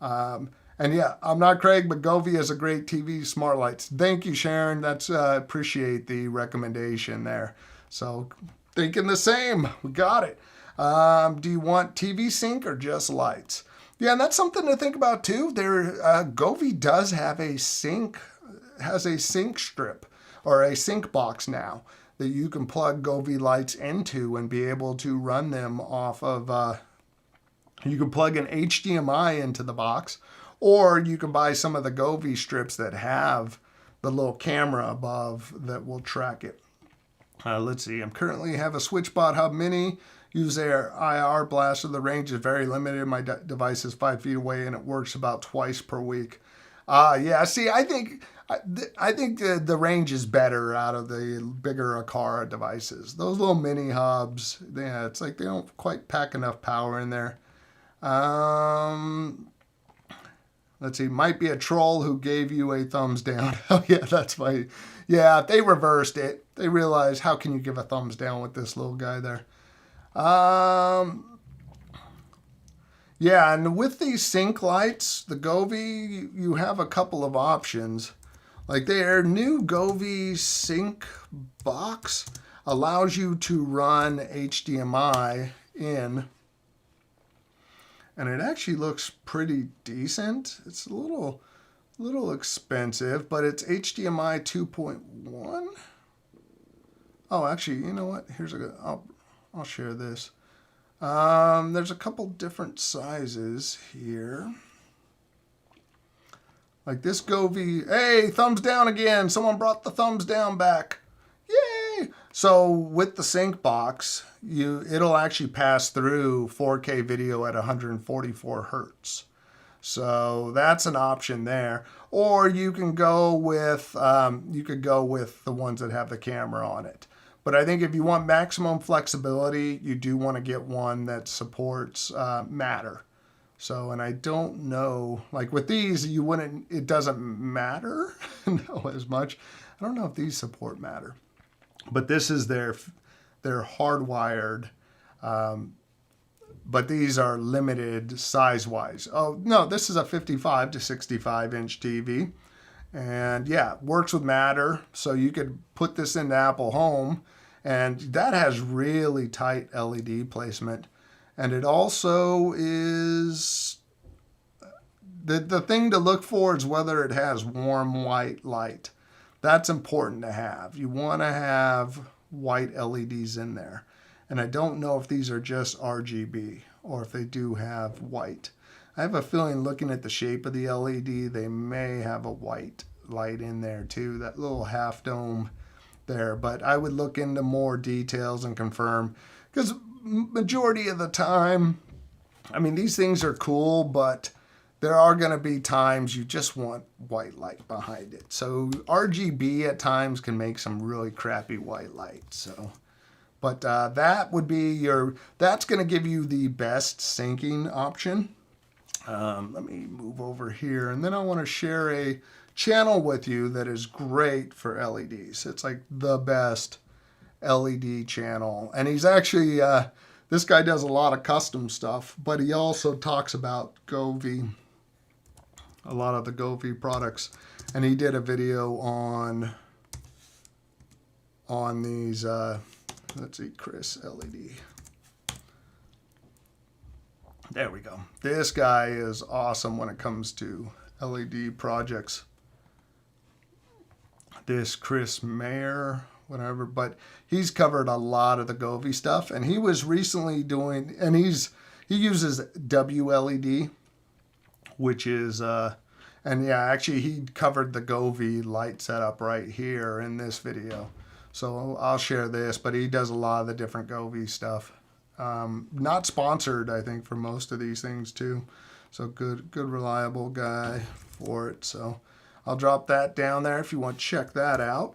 S1: And yeah, I'm not Craig, but Govee is a great TV smart lights. Thank you, Sharon. That's appreciate the recommendation there. So thinking the same. We got it. Do you want TV sync or just lights? Yeah, and that's something to think about too. Govee does have a sync strip or a sync box now that you can plug Govee lights into and be able to run them off of. You can plug an HDMI into the box, or you can buy some of the Govee strips that have the little camera above that will track it. Let's see. I'm currently have a SwitchBot Hub Mini. Use their IR blaster. The range is very limited. My device is 5 feet away, and it works about twice per week. Yeah. See, I think the range is better out of the bigger Akara devices. Those little mini hubs, yeah, it's like they don't quite pack enough power in there. Let's see, might be a troll who gave you a thumbs down. Oh yeah, that's funny. Yeah, they reversed it. They realized, how can you give a thumbs down with this little guy there? Yeah, and with these sync lights, the Govee, you have a couple of options. Like their new Govee sync box allows you to run HDMI in, and it actually looks pretty decent. It's a little expensive, but it's HDMI 2.1. Oh, actually, you know what? I'll share this. There's a couple different sizes here. Like this Govee, hey, thumbs down again. Someone brought the thumbs down back. Yay! So with the sync box, it'll actually pass through 4K video at 144 hertz. So that's an option there. Or you can go with the ones that have the camera on it. But I think if you want maximum flexibility, you do want to get one that supports Matter. So, and I don't know, like with these, it doesn't matter no, as much. I don't know if these support Matter. But this is their hardwired, but these are limited size-wise. Oh, no, this is a 55 to 65 inch TV. And yeah, works with Matter. So you could put this into Apple Home, and that has really tight LED placement. And it also is, the thing to look for is whether it has warm white light. That's important to have. You want to have white LEDs in there. And I don't know if these are just RGB or if they do have white. I have a feeling looking at the shape of the LED, they may have a white light in there too, that little half dome there. But I would look into more details and confirm, because majority of the time, I mean, these things are cool, but there are going to be times you just want white light behind it. So RGB at times can make some really crappy white light. So, but that would be that's going to give you the best syncing option. Let me move over here, and then I want to share a channel with you that is great for LEDs. It's like the best LED channel. And he's actually, this guy does a lot of custom stuff, but he also talks about Govee, a lot of the Govee products. And he did a video on these, let's see, Chris LED. There we go. This guy is awesome when it comes to LED projects. This Chris Mayer, whatever, but he's covered a lot of the Govee stuff, and he was recently doing, and he uses WLED, which is, and yeah, actually he covered the Govee light setup right here in this video. So I'll share this, but he does a lot of the different Govee stuff. Not sponsored, I think, for most of these things too. So good reliable guy for it. So I'll drop that down there if you want to check that out.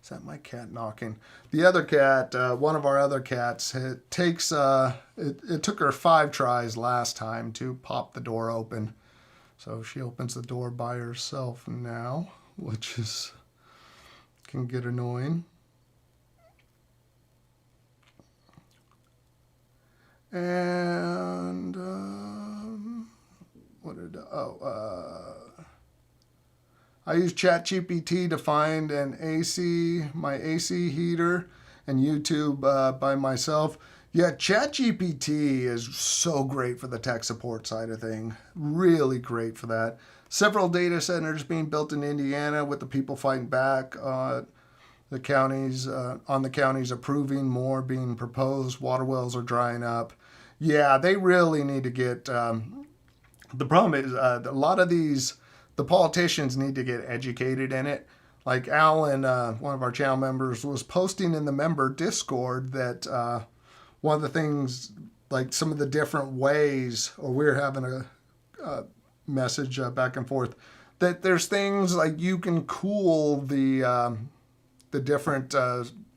S1: Is that my cat knocking? The other cat, one of our other cats, it took her 5 tries last time to pop the door open. So she opens the door by herself now, which is can get annoying. And I use ChatGPT to find my AC heater, and YouTube by myself. Yeah, ChatGPT is so great for the tech support side of things. Really great for that. Several data centers being built in Indiana with the people fighting back. The counties approving more being proposed. Water wells are drying up. Yeah, they really need to get. The problem is a lot of the politicians need to get educated in it. Like Alan, one of our channel members, was posting in the member Discord that one of the things, like some of the different ways, or we're having a message back and forth, that there's things like you can cool the different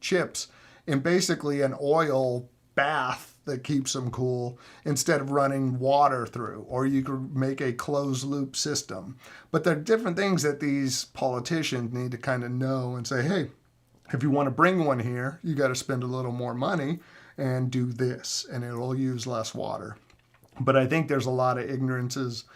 S1: chips in basically an oil bath that keeps them cool instead of running water through, or you could make a closed loop system. But there are different things that these politicians need to kind of know and say, hey, if you want to bring one here, you got to spend a little more money and do this, and it'll use less water. But I think there's a lot of ignorances.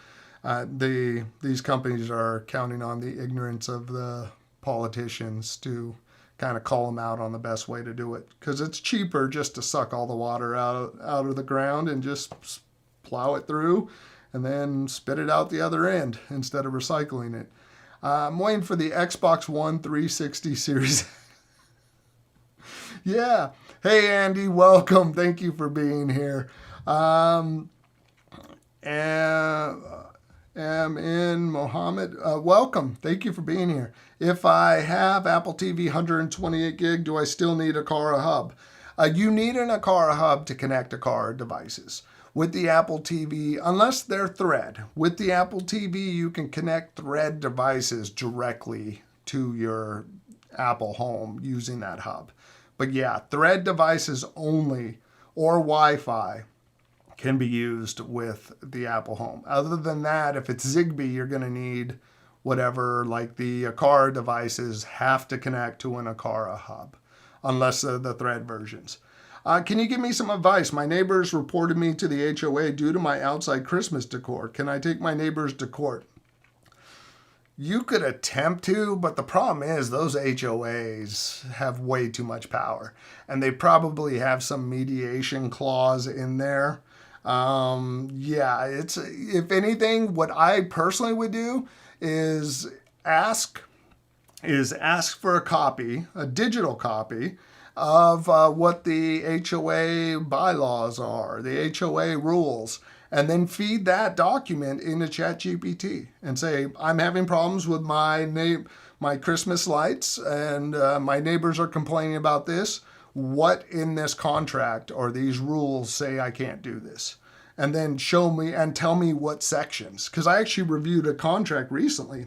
S1: These companies are counting on the ignorance of the politicians to kind of call them out on the best way to do it, because it's cheaper just to suck all the water out of the ground and just plow it through and then spit it out the other end instead of recycling it. I'm waiting for the Xbox One 360 series. Yeah. Hey, Andy, welcome. Thank you for being here. Mohammed, welcome. Thank you for being here. If I have Apple TV 128 gig, do I still need a Akara hub? You need an Akara hub to connect Akara devices. With the Apple TV, unless they're Thread, with the Apple TV, you can connect Thread devices directly to your Apple home using that hub. But yeah, Thread devices only, or Wi-Fi, can be used with the Apple home. Other than that, if it's Zigbee, you're going to need whatever, like the Akara devices have to connect to an Akara hub, unless the Thread versions. Can you give me some advice? My neighbors reported me to the HOA due to my outside Christmas decor. Can I take my neighbors to court? You could attempt to, but the problem is those HOAs have way too much power, and they probably have some mediation clause in there. Yeah, it's, if anything, what I personally would do is ask for a copy, a digital copy of what the HOA bylaws are, the HOA rules, and then feed that document into ChatGPT and say, I'm having problems with my Christmas lights, and my neighbors are complaining about this. What in this contract or these rules say I can't do this? And then show me and tell me what sections. Because I actually reviewed a contract recently,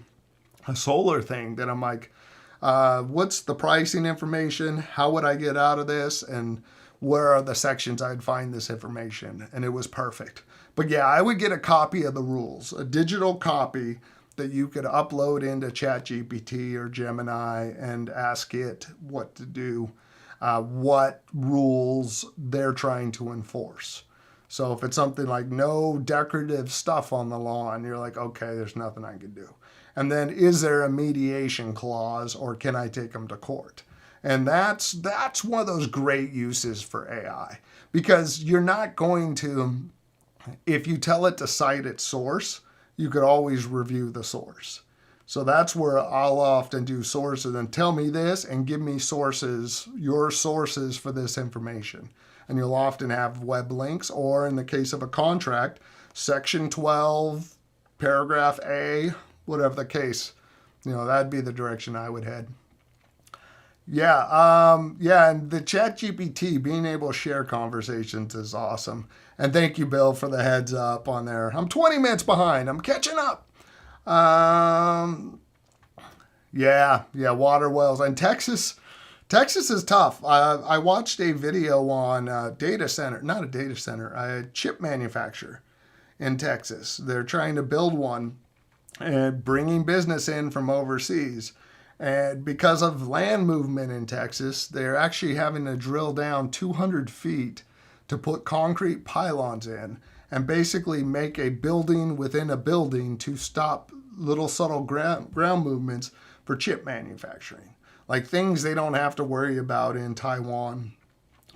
S1: a solar thing, that I'm like, what's the pricing information? How would I get out of this? And where are the sections I'd find this information? And it was perfect. But yeah, I would get a copy of the rules, a digital copy that you could upload into ChatGPT or Gemini and ask it what to do, what rules they're trying to enforce. So if it's something like no decorative stuff on the lawn, you're like, okay, there's nothing I can do. And then is there a mediation clause, or can I take them to court? And that's one of those great uses for AI, because you're not going to, if you tell it to cite its source, you could always review the source. So that's where I'll often do sources and tell me this and give me sources, your sources for this information. And you'll often have web links, or in the case of a contract, section 12, paragraph A, whatever the case, that'd be the direction I would head. Yeah, and the ChatGPT, being able to share conversations is awesome. And thank you, Bill, for the heads up on there. I'm 20 minutes behind. I'm catching up. Yeah, water wells. And Texas is tough. I watched a video on a chip manufacturer in Texas. They're trying to build one and bringing business in from overseas. And because of land movement in Texas, they're actually having to drill down 200 feet to put concrete pylons in and basically make a building within a building to stop little subtle ground movements for chip manufacturing. Like things they don't have to worry about in Taiwan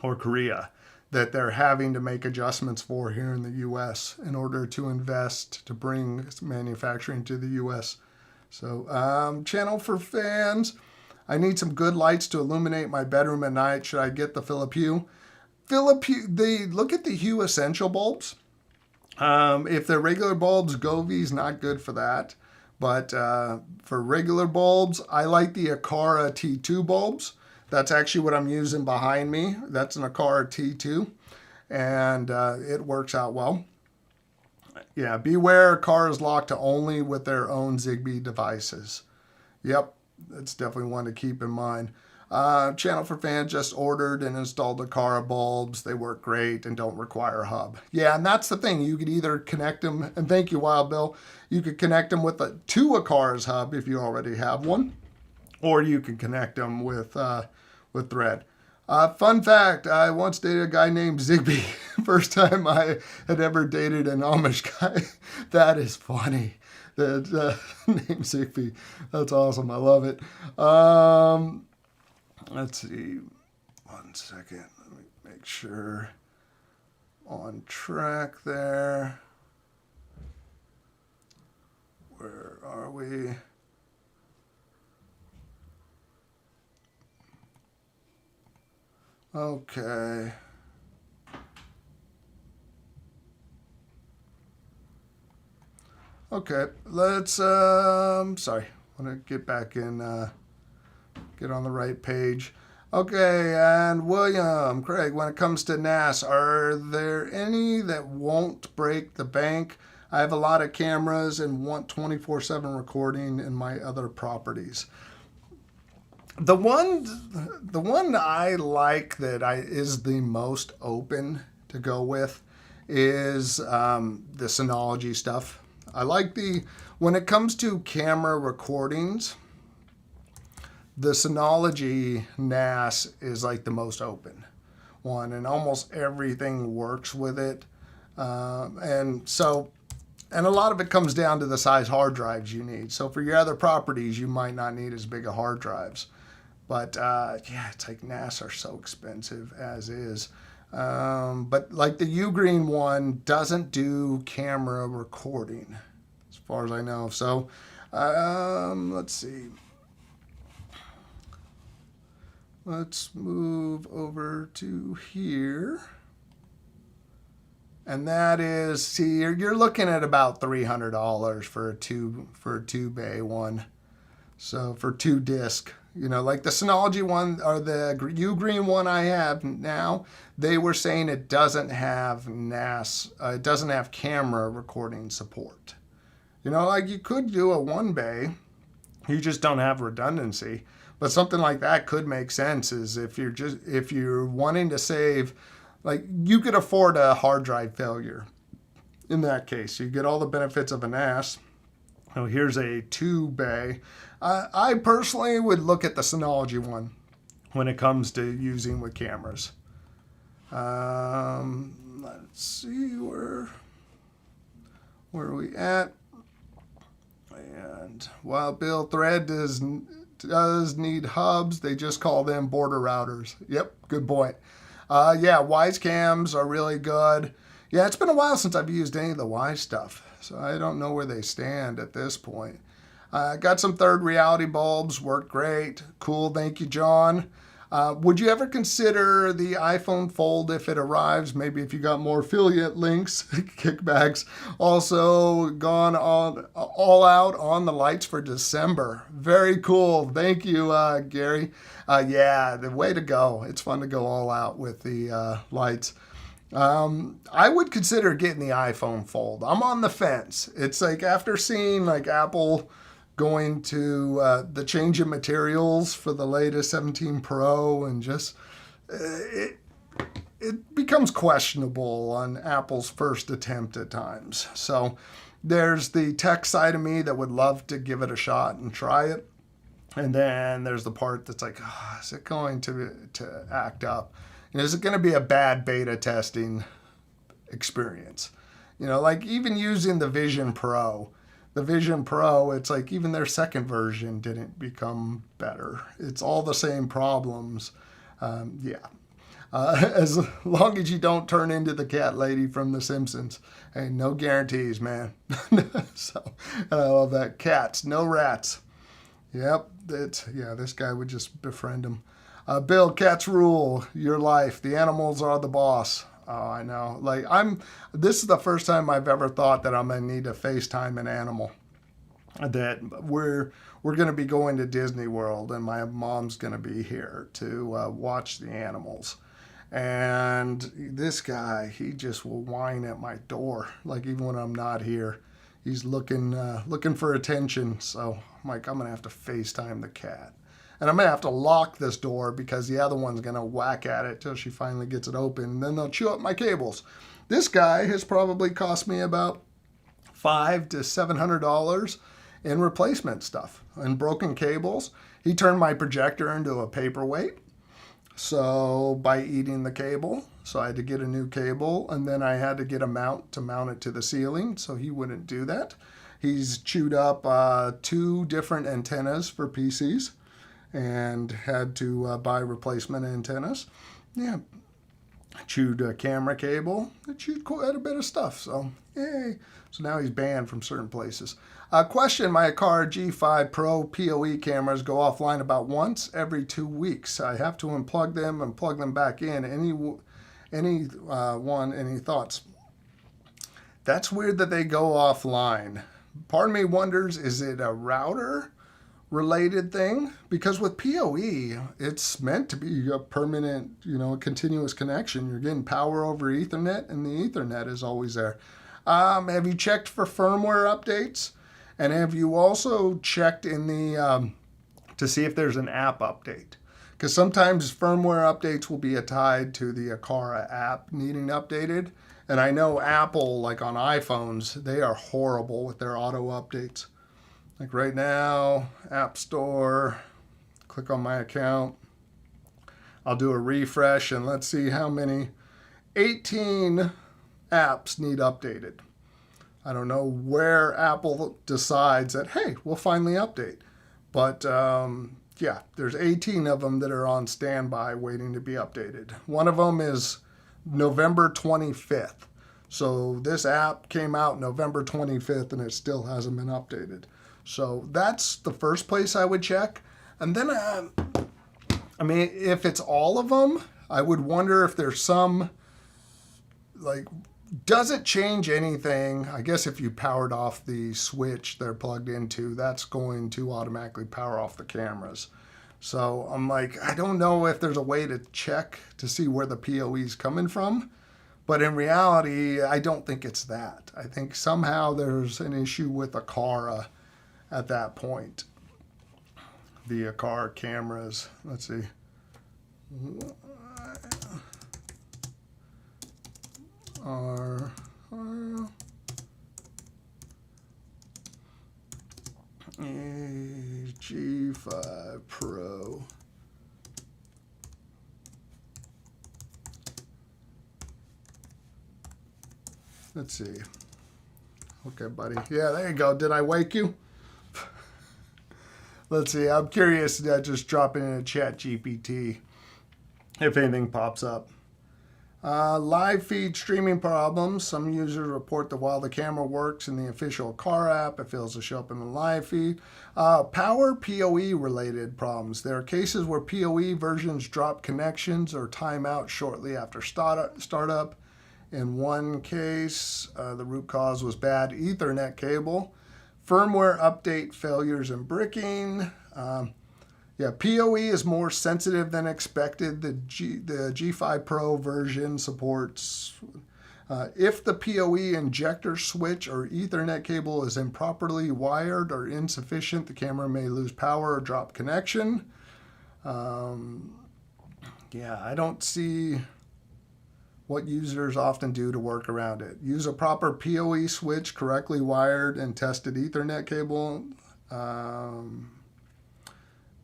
S1: or Korea that they're having to make adjustments for here in the U.S. in order to invest to bring manufacturing to the U.S. So, channel for fans. I need some good lights to illuminate my bedroom at night. Should I get the Philip Hue? Look at the Hue Essential bulbs. If they're regular bulbs, Govi's not good for that. But for regular bulbs, I like the Akara T2 bulbs. That's actually what I'm using behind me. That's an Akara T2, and it works out well. Yeah, beware, cars locked to only with their own Zigbee devices. Yep, that's definitely one to keep in mind. Channel for fans just ordered and installed Akara bulbs. They work great and don't require a hub. Yeah, and that's the thing. You could either connect them, and thank you, Wild Bill. You could connect them with to Akara's hub if you already have one, or you can connect them with Thread. Fun fact, I once dated a guy named Zigbee. First time I had ever dated an Amish guy. That is funny. That name Zigbee. That's awesome. I love it. Let's see. 1 second. Let me make sure. On track there. Where are we? Okay. Okay, let's, sorry, I want to get back in, get on the right page. Okay, and William, Craig, when it comes to NAS, are there any that won't break the bank? I have a lot of cameras and want 24/7 recording in my other properties. The one I like that is the most open to go with is the Synology stuff. I like when it comes to camera recordings, the Synology NAS is like the most open one, and almost everything works with it. And a lot of it comes down to the size hard drives you need. So for your other properties, you might not need as big a hard drives. But yeah, it's like NAS are so expensive as is. But like the Ugreen one doesn't do camera recording, as far as I know. So let's see. Let's move over to here. And that is, see, you're looking at about $300 for a two bay one. So for 2 disc. You know, like the Synology one or the Ugreen one I have now, they were saying it doesn't have NAS, it doesn't have camera recording support. You know, like you could do a 1 bay, you just don't have redundancy. But something like that could make sense is if you're wanting to save, like you could afford a hard drive failure. In that case, you get all the benefits of a NAS. Oh, here's a 2 bay. I personally would look at the Synology one when it comes to using with cameras. Let's see where are we at? And Wild Bill, Thread does need hubs. They just call them border routers. Yep, good point. Yeah, Wise cams are really good. Yeah, it's been a while since I've used any of the Wise stuff, so I don't know where they stand at this point. Got some third reality bulbs, worked great. Cool, thank you, John. Would you ever consider the iPhone Fold if it arrives? Maybe if you got more affiliate links, kickbacks. Also gone all out on the lights for December. Very cool. Thank you, Gary. Yeah, the way to go. It's fun to go all out with the lights. I would consider getting the iPhone Fold. I'm on the fence. It's like after seeing like Apple going to the change in materials for the latest 17 Pro and just it becomes questionable on Apple's first attempt at times. So there's the tech side of me that would love to give it a shot and try it. And then there's the part that's like, oh, is it going to act up? Is it going to be a bad beta testing experience? Like even using the Vision Pro. The Vision Pro, it's like even their second version didn't become better. It's all the same problems. As long as you don't turn into the cat lady from The Simpsons. Hey, no guarantees, man. So, I love that. Cats, no rats. Yep, this guy would just befriend him. Bill, cats rule your life. The animals are the boss. Oh, I know. This is the first time I've ever thought that I'm going to need to FaceTime an animal. That we're going to be going to Disney World, and my mom's going to be here to watch the animals. And this guy, he just will whine at my door, like even when I'm not here. He's looking for attention. So I'm like, I'm going to have to FaceTime the cat. And I'm going to have to lock this door because the other one's going to whack at it till she finally gets it open. And then they'll chew up my cables. This guy has probably cost me about $500 to $700 in replacement stuff and broken cables. He turned my projector into a paperweight. So by eating the cable, so I had to get a new cable, and then I had to get a mount to mount it to the ceiling, so he wouldn't do that. He's chewed up 2 different antennas for PCs and had to buy replacement antennas. Yeah, chewed a camera cable. It chewed quite a bit of stuff, so yay. So now he's banned from certain places. Question, my Car G5 Pro PoE cameras go offline about once every 2 weeks. I have to unplug them and plug them back in. Any thoughts? That's weird that they go offline. Part of me wonders, is it a router related thing? Because with PoE, it's meant to be a permanent, continuous connection. You're getting power over Ethernet, and the Ethernet is always there. Have you checked for firmware updates? And have you also checked in the to see if there's an app update? Because sometimes firmware updates will be tied to the Aqara app needing updated. And I know Apple, like on iPhones, they are horrible with their auto updates. Like right now, App Store, click on my account. I'll do a refresh and let's see how many. 18 apps need updated. I don't know where Apple decides that, hey, we'll finally update. But there's 18 of them that are on standby waiting to be updated. One of them is November 25th. So this app came out November 25th and it still hasn't been updated. So that's the first place I would check. And then, if it's all of them, I would wonder if there's some, does it change anything? I guess if you powered off the switch they're plugged into, that's going to automatically power off the cameras. So I'm like, I don't know if there's a way to check to see where the PoE is coming from. But in reality, I don't think it's that. I think somehow there's an issue with Aqara at that point. The Aqara cameras. Let's see. G5 Pro. Let's see. Okay, buddy. Yeah, there you go. Did I wake you? Let's see. I'm curious. Just drop it in a chat GPT if anything pops up. Live feed streaming problems. Some users report that while the camera works in the official car app, it fails to show up in the live feed. Power PoE related problems. There are cases where PoE versions drop connections or time out shortly after startup. In one case, the root cause was bad Ethernet cable. Firmware update failures and bricking. PoE is more sensitive than expected. The G5 Pro version supports if the PoE injector switch or Ethernet cable is improperly wired or insufficient, the camera may lose power or drop connection. I don't see what users often do to work around it. Use a proper PoE switch, correctly wired and tested Ethernet cable.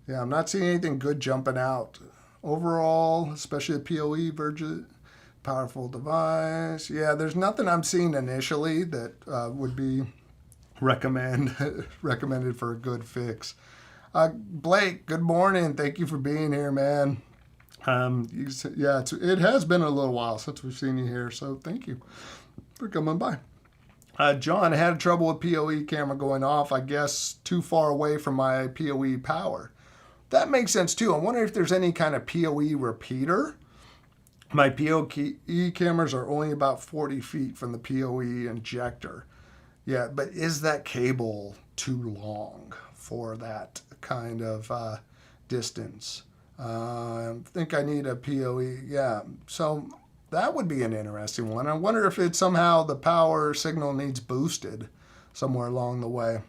S1: Yeah, I'm not seeing anything good jumping out. Overall, especially the PoE version, powerful device. Yeah, there's nothing I'm seeing initially that would be recommended for a good fix. Blake, good morning. Thank you for being here, man. It has been a little while since we've seen you here, so thank you for coming by. John, I had trouble with PoE camera going off, I guess too far away from my PoE power. That makes sense too. I wonder if there's any kind of PoE repeater. My PoE cameras are only about 40 feet from the PoE injector. Yeah, but is that cable too long for that kind of distance? I think I need a PoE. Yeah, so that would be an interesting one. I wonder if it somehow the power signal needs boosted somewhere along the way.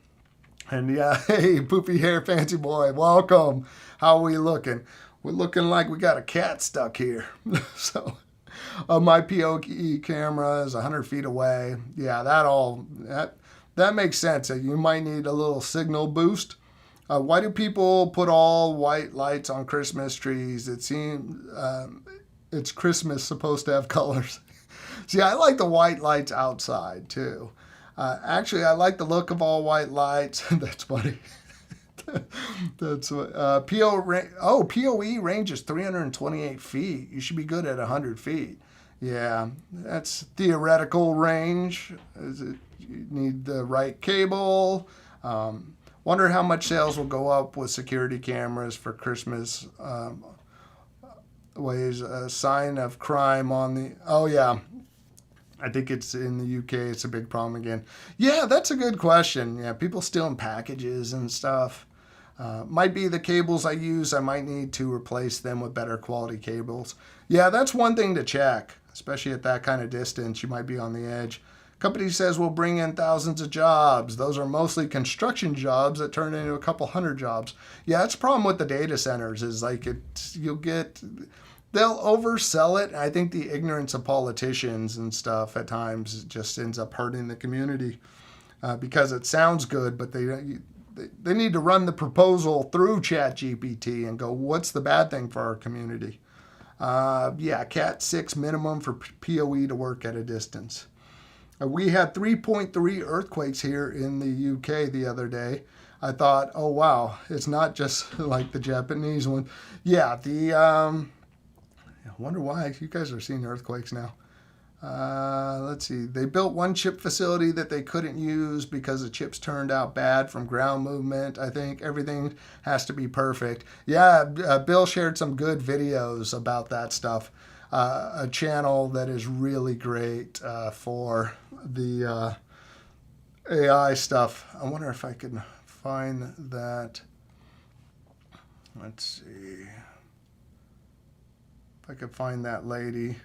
S1: And yeah, hey, poopy hair fancy boy, welcome. How are we looking? We're looking like we got a cat stuck here. So my PoE camera is 100 feet away. Yeah, that makes sense. You might need a little signal boost. Why do people put all white lights on Christmas trees? It seems it's Christmas supposed to have colors. See, I like the white lights outside too. Actually, I like the look of all white lights. That's funny. That's what PoE range is 328 feet. You should be good at 100 feet. Yeah, that's theoretical range. You need the right cable. Wonder how much sales will go up with security cameras for Christmas. Ways a sign of crime on the. Oh yeah. I think it's in the UK. It's a big problem again. Yeah, that's a good question. Yeah, people stealing packages and stuff. Might be the cables I use. I might need to replace them with better quality cables. Yeah, that's one thing to check, especially at that kind of distance. You might be on the edge. Company says we'll bring in thousands of jobs. Those are mostly construction jobs that turn into a couple hundred jobs. Yeah, that's a problem with the data centers is like they'll oversell it. I think the ignorance of politicians and stuff at times just ends up hurting the community because it sounds good, but they need to run the proposal through ChatGPT and go, what's the bad thing for our community? Cat 6 minimum for PoE to work at a distance. We had 3.3 earthquakes here in the UK the other day. I thought, oh wow, it's not just like the Japanese one. Yeah, I wonder why you guys are seeing earthquakes now. Let's see. They built one chip facility that they couldn't use because the chips turned out bad from ground movement. I think everything has to be perfect. Yeah, Bill shared some good videos about that stuff. A channel that is really great for the AI stuff. I wonder if I can find that. Let's see. If I could find that lady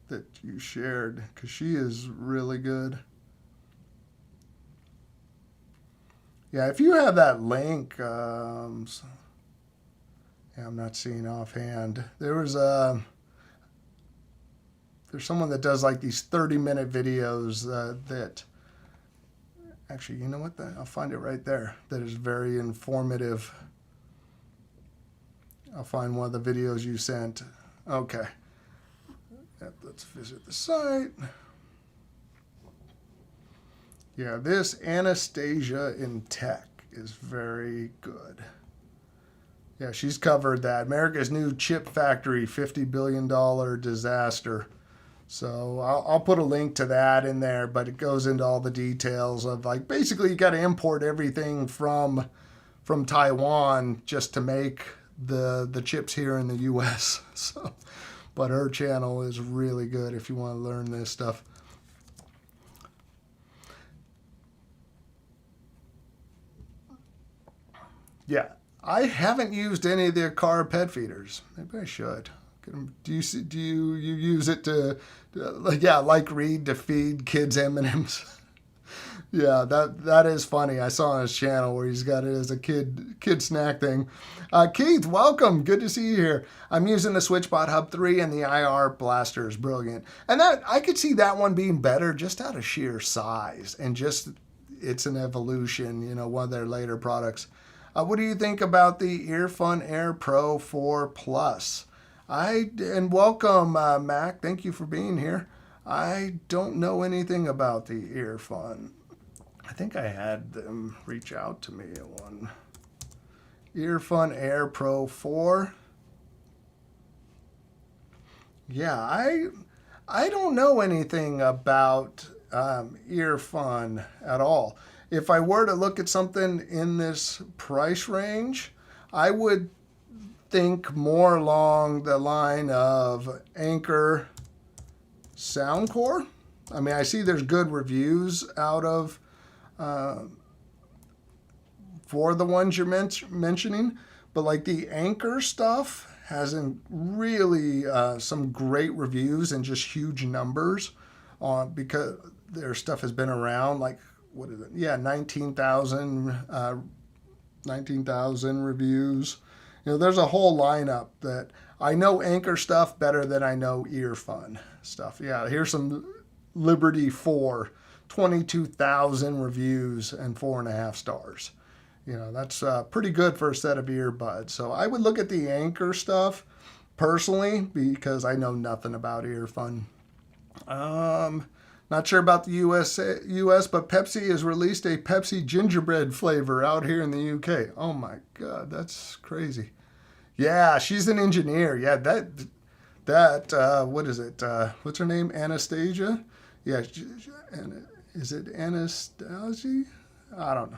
S1: that you shared, because she is really good. Yeah, if you have that link, I'm not seeing offhand. There's someone that does like these 30-minute videos that, actually, you know what? I'll find it right there. That is very informative. I'll find one of the videos you sent. Okay. Let's visit the site. Yeah, this Anastasia in Tech is very good. Yeah, she's covered that. America's new chip factory, $50 billion disaster. So I'll put a link to that in there, but it goes into all the details of like basically you got to import everything from Taiwan just to make the chips here in the U.S. So, but her channel is really good if you want to learn this stuff. Yeah, I haven't used any of their car pet feeders. Maybe I should. Do you use it to like Reed to feed kids M&Ms? Yeah, that is funny. I saw on his channel where he's got it as a kid snack thing. Keith, welcome. Good to see you here. I'm using the SwitchBot Hub 3 and the IR blaster is brilliant. And that I could see that one being better just out of sheer size and just it's an evolution, one of their later products. What do you think about the Earfun Air Pro 4 Plus? And welcome, Mac. Thank you for being here. I don't know anything about the Earfun. I think I had them reach out to me at one. Earfun Air Pro 4. Yeah, I don't know anything about Earfun at all. If I were to look at something in this price range, I would think more along the line of Anchor Soundcore. I mean, I see there's good reviews out of for the ones you're mentioning, but like the Anchor stuff hasn't really some great reviews and just huge numbers on because their stuff has been around like what is it? Yeah, 19,000 reviews. You know, there's a whole lineup that I know Anchor stuff better than I know Earfun stuff. Yeah, here's some Liberty 4, 22,000 reviews and 4.5 stars. You know, that's pretty good for a set of earbuds. So I would look at the Anchor stuff personally because I know nothing about Earfun. Not sure about the US, but Pepsi has released a Pepsi gingerbread flavor out here in the UK. Oh my God, that's crazy. Yeah, she's an engineer. Yeah, what is it? What's her name? Anastasia? Yeah, is it Anastasia? I don't know.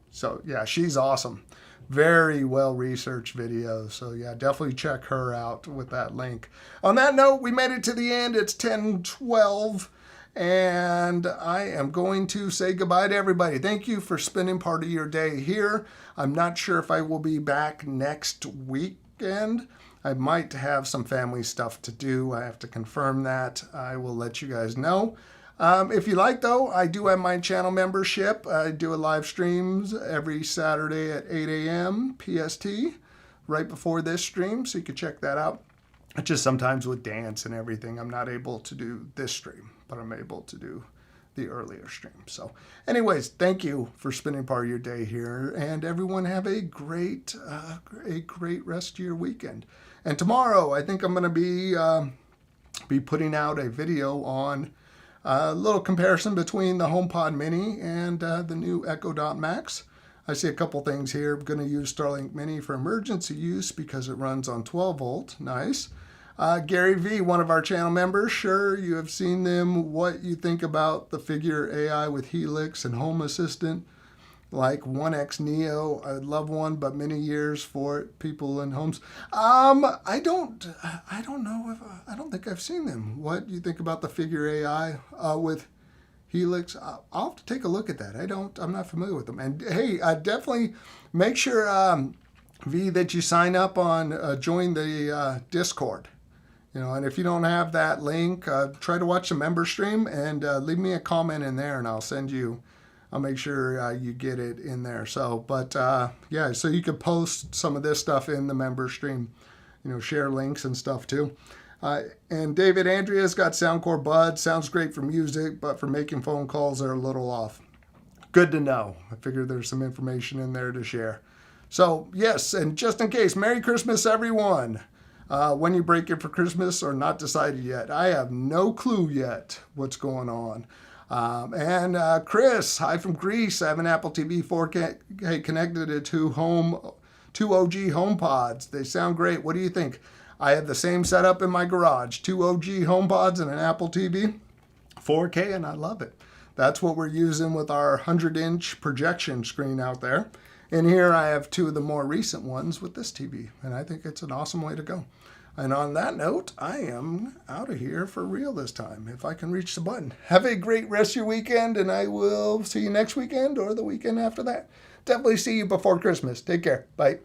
S1: So yeah, she's awesome. Very well researched video. So yeah, definitely check her out with that link. On that note, we made it to the end. It's 10:12. And I am going to say goodbye to everybody. Thank you for spending part of your day here. I'm not sure if I will be back next weekend. I might have some family stuff to do. I have to confirm that. I will let you guys know. If you like, though, I do have my channel membership. I do a live streams every Saturday at 8 a.m. PST, right before this stream, so you can check that out. Just sometimes with dance and everything, I'm not able to do this stream, but I'm able to do the earlier stream. So anyways, thank you for spending part of your day here, and everyone have a great rest of your weekend. And tomorrow, I think I'm going to be putting out a video on a little comparison between the HomePod Mini and the new Echo Dot Max. I see a couple things here. I'm going to use Starlink Mini for emergency use because it runs on 12 volt. Nice. Gary V, one of our channel members, sure, you have seen them. What you think about the Figure AI with Helix and Home Assistant, like 1X Neo? I'd love one, but many years for it. People in homes. I don't know if I don't think I've seen them. What do you think about the Figure AI with Helix? I'll have to take a look at that. I'm not familiar with them. And hey, definitely make sure V that you sign up on join the Discord. You know, and if you don't have that link, try to watch the member stream and leave me a comment in there, and I'll make sure you get it in there. So, but yeah, so you could post some of this stuff in the member stream, you know, share links and stuff too. And David Andrea's got Soundcore Buds. Sounds great for music, but for making phone calls, they're a little off. Good to know. I figured there's some information in there to share. So, yes, and just in case, Merry Christmas, everyone. When you break it for Christmas or not decided yet. I have no clue yet what's going on. And Chris, hi from Greece. I have an Apple TV 4K connected to two OG HomePods. They sound great. What do you think? I have the same setup in my garage. 2 OG HomePods and an Apple TV 4K, and I love it. That's what we're using with our 100-inch projection screen out there. And here I have 2 of the more recent ones with this TV, and I think it's an awesome way to go. And on that note, I am out of here for real this time, if I can reach the button. Have a great rest of your weekend, and I will see you next weekend or the weekend after that. Definitely see you before Christmas. Take care. Bye.